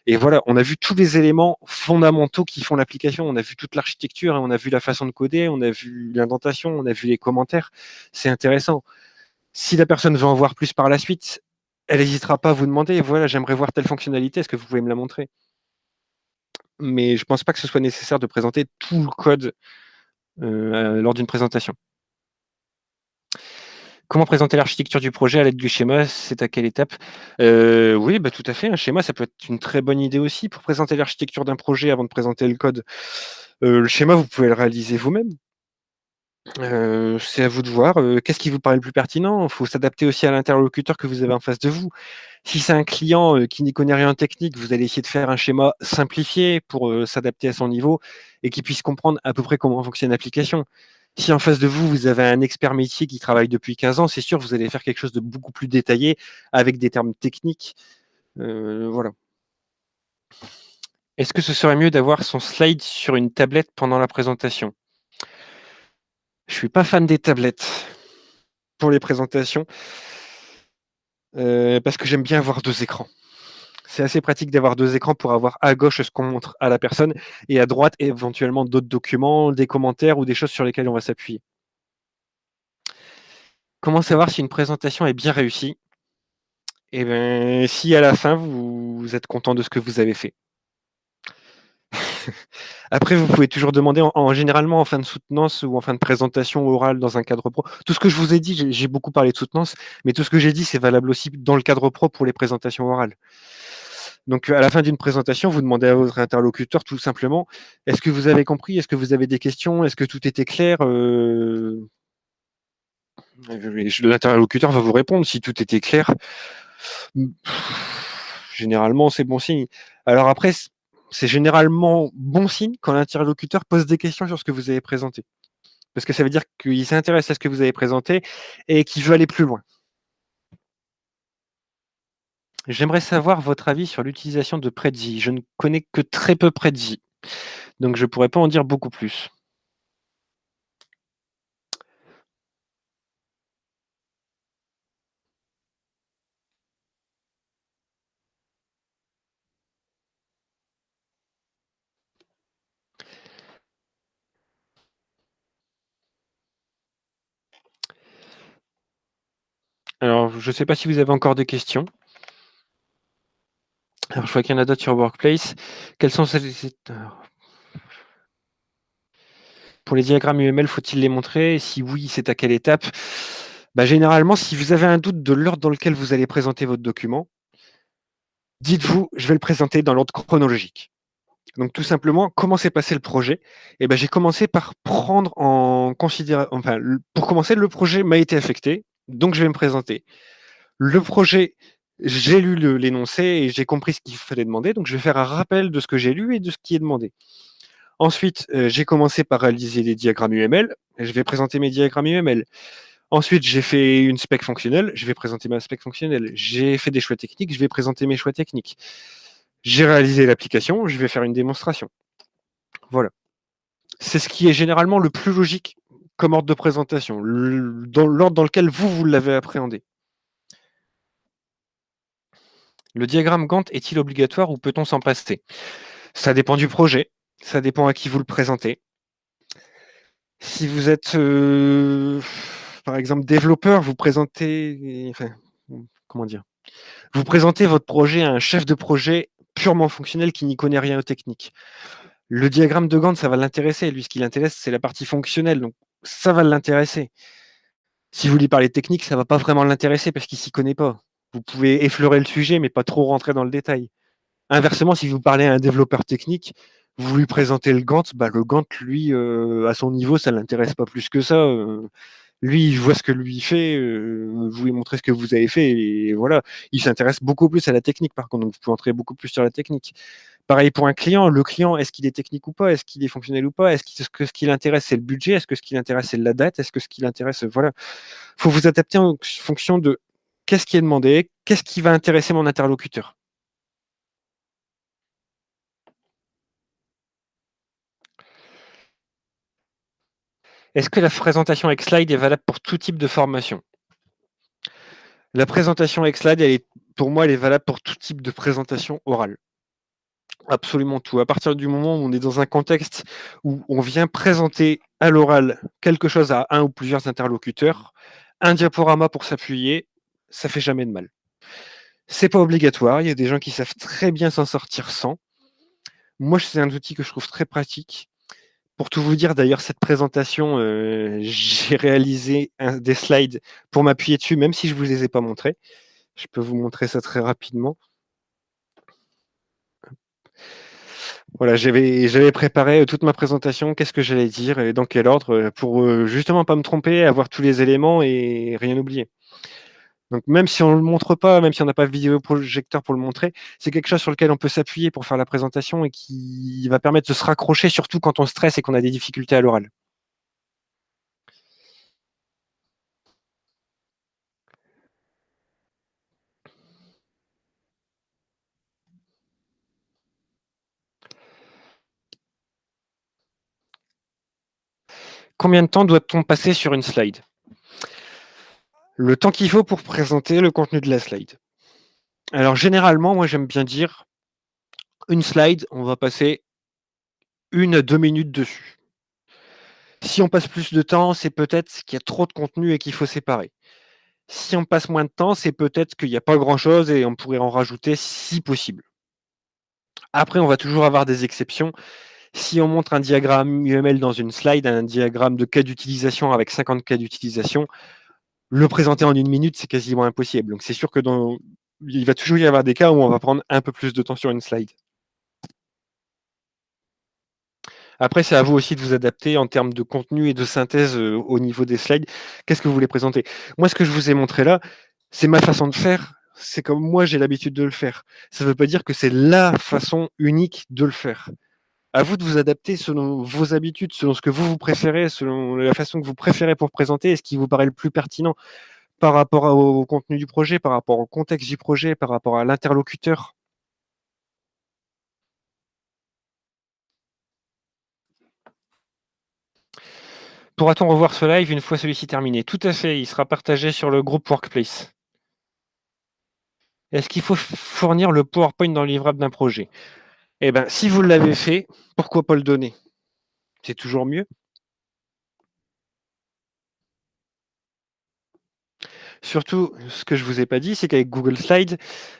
Et voilà, on a vu tous les éléments fondamentaux qui font l'application. On a vu toute l'architecture, hein, on a vu la façon de coder, on a vu l'indentation, on a vu les commentaires. C'est intéressant. Si la personne veut en voir plus par la suite, elle n'hésitera pas à vous demander, voilà, j'aimerais voir telle fonctionnalité, est-ce que vous pouvez me la montrer? Mais je pense pas que ce soit nécessaire de présenter tout le code lors d'une présentation. Comment présenter l'architecture du projet à l'aide du schéma? C'est à quelle étape? Oui, bah, tout à fait. Un schéma, ça peut être une très bonne idée aussi pour présenter l'architecture d'un projet avant de présenter le code. Le schéma, vous pouvez le réaliser vous-même. C'est à vous de voir, qu'est-ce qui vous paraît le plus pertinent? Il faut s'adapter aussi à l'interlocuteur que vous avez en face de vous. Si c'est un client, qui n'y connaît rien en technique, vous allez essayer de faire un schéma simplifié pour, s'adapter à son niveau et qu'il puisse comprendre à peu près comment fonctionne l'application. Si en face de vous, vous avez un expert métier qui travaille depuis 15 ans, c'est sûr, vous allez faire quelque chose de beaucoup plus détaillé avec des termes techniques, voilà. Est-ce que ce serait mieux d'avoir son slide sur une tablette pendant la présentation? Je suis pas fan des tablettes pour les présentations, parce que j'aime bien avoir 2 écrans. C'est assez pratique d'avoir 2 écrans pour avoir à gauche ce qu'on montre à la personne et à droite éventuellement d'autres documents, des commentaires ou des choses sur lesquelles on va s'appuyer. Comment savoir si une présentation est bien réussie? Et ben, si à la fin vous êtes content de ce que vous avez fait. Après, vous pouvez toujours demander généralement en fin de soutenance ou en fin de présentation orale dans un cadre pro. Tout ce que je vous ai dit, j'ai beaucoup parlé de soutenance, mais tout ce que j'ai dit, c'est valable aussi dans le cadre pro pour les présentations orales. Donc, à la fin d'une présentation, vous demandez à votre interlocuteur tout simplement: «Est-ce que vous avez compris? Est-ce que vous avez des questions? Est-ce que tout était clair?» L'interlocuteur va vous répondre si tout était clair. Mmh, généralement, c'est bon signe. Alors après, c'est généralement bon signe quand l'interlocuteur pose des questions sur ce que vous avez présenté. Parce que ça veut dire qu'il s'intéresse à ce que vous avez présenté et qu'il veut aller plus loin. J'aimerais savoir votre avis sur l'utilisation de Prezi. Je ne connais que très peu Prezi, donc je pourrais pas en dire beaucoup plus. Alors, je ne sais pas si vous avez encore des questions. Alors, je vois qu'il y en a d'autres sur Workplace. Quelles sont celles pour les diagrammes UML, faut-il les montrer? Si oui, c'est à quelle étape? Bah, généralement, si vous avez un doute de l'ordre dans lequel vous allez présenter votre document, dites-vous: «Je vais le présenter dans l'ordre chronologique». Donc tout simplement, comment s'est passé le projet? Et ben, j'ai commencé par prendre en considération, enfin, pour commencer, le projet m'a été affecté, donc je vais me présenter. Le projet, j'ai lu l'énoncé et j'ai compris ce qu'il fallait demander, donc je vais faire un rappel de ce que j'ai lu et de ce qui est demandé. Ensuite, j'ai commencé par réaliser des diagrammes UML et je vais présenter mes diagrammes UML. Ensuite, j'ai fait une spec fonctionnelle, je vais présenter ma spec fonctionnelle. J'ai fait des choix techniques, je vais présenter mes choix techniques. J'ai réalisé l'application, je vais faire une démonstration. Voilà. C'est ce qui est généralement le plus logique comme ordre de présentation, dans l'ordre dans lequel vous l'avez appréhendé. Le diagramme Gantt est-il obligatoire ou peut-on s'en passer? Ça dépend du projet, ça dépend à qui vous le présentez. Si vous êtes, par exemple, développeur, vous présentez, enfin, comment dire? Vous présentez votre projet à un chef de projet purement fonctionnel qui n'y connaît rien aux techniques. Le diagramme de Gantt, ça va l'intéresser. Lui, ce qui l'intéresse, c'est la partie fonctionnelle, donc ça va l'intéresser. Si vous lui parlez technique, ça va pas vraiment l'intéresser parce qu'il s'y connaît pas. Vous pouvez effleurer le sujet, mais pas trop rentrer dans le détail. Inversement, si vous parlez à un développeur technique, vous lui présentez le Gantt, bah, le Gantt, lui, à son niveau, ça l'intéresse pas plus que ça. Lui, il voit ce que lui fait, vous lui montrez ce que vous avez fait et voilà. Il s'intéresse beaucoup plus à la technique par contre, donc vous pouvez entrer beaucoup plus sur la technique. Pareil pour un client, le client, est-ce qu'il est technique ou pas? Est-ce qu'il est fonctionnel ou pas? Est-ce que ce qui l'intéresse, c'est le budget? Est-ce que ce qui l'intéresse, c'est la date? Est-ce que ce qui l'intéresse, voilà. Faut vous adapter en fonction de qu'est-ce qui est demandé, qu'est-ce qui va intéresser mon interlocuteur. Est-ce que la présentation avec slide est valable pour tout type de formation? La présentation avec slide, pour moi, elle est valable pour tout type de présentation orale. Absolument tout. À partir du moment où on est dans un contexte où on vient présenter à l'oral quelque chose à un ou plusieurs interlocuteurs, un diaporama pour s'appuyer, ça fait jamais de mal. C'est pas obligatoire, il y a des gens qui savent très bien s'en sortir sans. Moi, c'est un outil que je trouve très pratique. Pour tout vous dire, d'ailleurs, cette présentation, j'ai réalisé des slides pour m'appuyer dessus, même si je vous les ai pas montrés. Je peux vous montrer ça très rapidement. Voilà, j'avais préparé toute ma présentation, qu'est-ce que j'allais dire et dans quel ordre, pour justement pas me tromper, avoir tous les éléments et rien oublier. Donc même si on ne le montre pas, même si on n'a pas de vidéoprojecteur pour le montrer, c'est quelque chose sur lequel on peut s'appuyer pour faire la présentation et qui va permettre de se raccrocher, surtout quand on stresse et qu'on a des difficultés à l'oral. Combien de temps doit-on passer sur une slide? Le temps qu'il faut pour présenter le contenu de la slide. Alors généralement, moi j'aime bien dire, une slide, on va passer 1 à 2 minutes dessus. Si on passe plus de temps, c'est peut-être qu'il y a trop de contenu et qu'il faut séparer. Si on passe moins de temps, c'est peut-être qu'il n'y a pas grand-chose et on pourrait en rajouter si possible. Après, on va toujours avoir des exceptions. Si on montre un diagramme UML dans une slide, un diagramme de cas d'utilisation avec 50 cas d'utilisation, le présenter en 1 minute, c'est quasiment impossible. Donc c'est sûr que il va toujours y avoir des cas où on va prendre un peu plus de temps sur une slide. Après, c'est à vous aussi de vous adapter en termes de contenu et de synthèse au niveau des slides. Qu'est-ce que vous voulez présenter? Moi, ce que je vous ai montré là, c'est ma façon de faire. C'est comme moi, j'ai l'habitude de le faire. Ça ne veut pas dire que c'est la façon unique de le faire. À vous de vous adapter selon vos habitudes, selon ce que vous préférez, selon la façon que vous préférez pour présenter et ce qui vous paraît le plus pertinent par rapport au contenu du projet, par rapport au contexte du projet, par rapport à l'interlocuteur. Pourra-t-on revoir ce live une fois celui-ci terminé? Tout à fait, il sera partagé sur le groupe Workplace. Est-ce qu'il faut fournir le PowerPoint dans le livrable d'un projet? Eh bien, si vous l'avez fait, pourquoi pas le donner? C'est toujours mieux. Surtout, ce que je ne vous ai pas dit, c'est qu'avec Google Slides,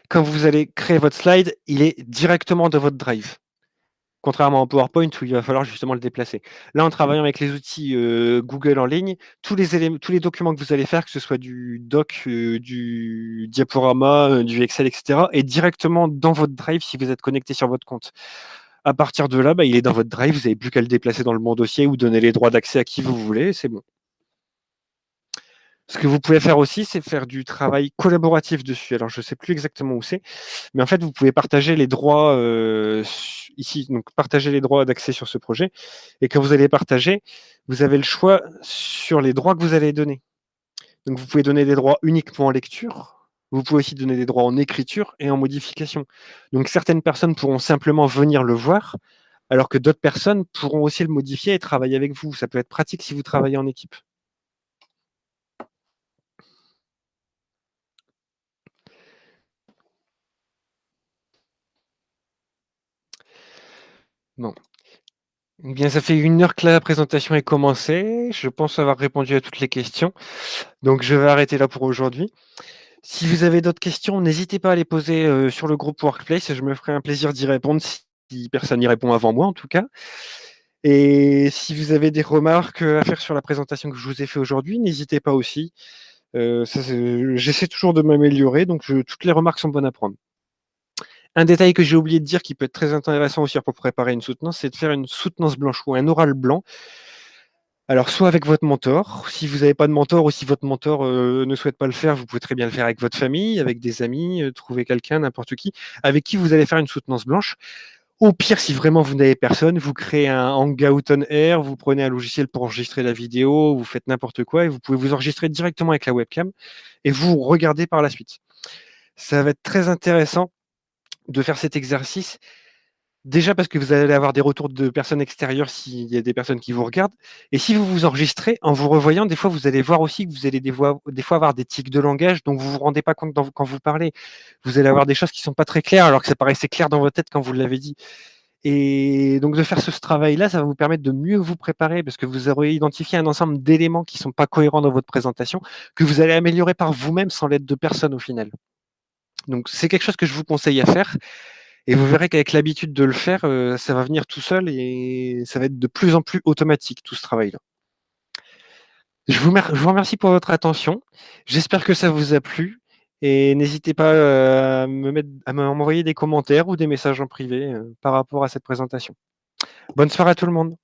quand vous allez créer votre slide, il est directement dans votre Drive. Contrairement au PowerPoint où il va falloir justement le déplacer. Là, en travaillant avec les outils Google en ligne, tous les documents que vous allez faire, que ce soit du doc, du diaporama, du Excel, etc., est directement dans votre Drive si vous êtes connecté sur votre compte. À partir de là, il est dans votre Drive, vous n'avez plus qu'à le déplacer dans le bon dossier ou donner les droits d'accès à qui vous voulez, c'est bon. Ce que vous pouvez faire aussi, c'est faire du travail collaboratif dessus. Alors, je ne sais plus exactement où c'est, mais en fait, vous pouvez partager les droits ici, donc partager les droits d'accès sur ce projet. Et quand vous allez partager, vous avez le choix sur les droits que vous allez donner. Donc, vous pouvez donner des droits uniquement en lecture. Vous pouvez aussi donner des droits en écriture et en modification. Donc, certaines personnes pourront simplement venir le voir, alors que d'autres personnes pourront aussi le modifier et travailler avec vous. Ça peut être pratique si vous travaillez en équipe. Bon. Eh bien, ça fait 1 heure que la présentation est commencée. Je pense avoir répondu à toutes les questions. Donc, je vais arrêter là pour aujourd'hui. Si vous avez d'autres questions, n'hésitez pas à les poser sur le groupe Workplace. Je me ferai un plaisir d'y répondre si personne n'y répond avant moi, en tout cas. Et si vous avez des remarques à faire sur la présentation que je vous ai fait aujourd'hui, n'hésitez pas aussi. J'essaie toujours de m'améliorer, donc toutes les remarques sont bonnes à prendre. Un détail que j'ai oublié de dire qui peut être très intéressant aussi pour préparer une soutenance, c'est de faire une soutenance blanche ou un oral blanc. Alors, soit avec votre mentor, si vous n'avez pas de mentor ou si votre mentor ne souhaite pas le faire, vous pouvez très bien le faire avec votre famille, avec des amis, trouver quelqu'un, n'importe qui, avec qui vous allez faire une soutenance blanche. Au pire, si vraiment vous n'avez personne, vous créez un Hangout on Air, vous prenez un logiciel pour enregistrer la vidéo, vous faites n'importe quoi et vous pouvez vous enregistrer directement avec la webcam et vous regardez par la suite. Ça va être très intéressant de faire cet exercice Déjà parce que vous allez avoir des retours de personnes extérieures s'il y a des personnes qui vous regardent. Et si vous vous enregistrez, en vous revoyant, des fois, vous allez voir aussi que vous allez des fois avoir des tics de langage dont vous vous rendez pas compte quand vous parlez. Vous allez avoir des choses qui sont pas très claires alors que ça paraissait clair dans votre tête quand vous l'avez dit. Et donc de faire ce travail-là, ça va vous permettre de mieux vous préparer parce que vous aurez identifié un ensemble d'éléments qui sont pas cohérents dans votre présentation, que vous allez améliorer par vous-même sans l'aide de personne au final. Donc c'est quelque chose que je vous conseille à faire et vous verrez qu'avec l'habitude de le faire, ça va venir tout seul et ça va être de plus en plus automatique tout ce travail-là. Je vous remercie pour votre attention. J'espère que ça vous a plu et n'hésitez pas, à m'envoyer des commentaires ou des messages en privé, par rapport à cette présentation. Bonne soirée à tout le monde.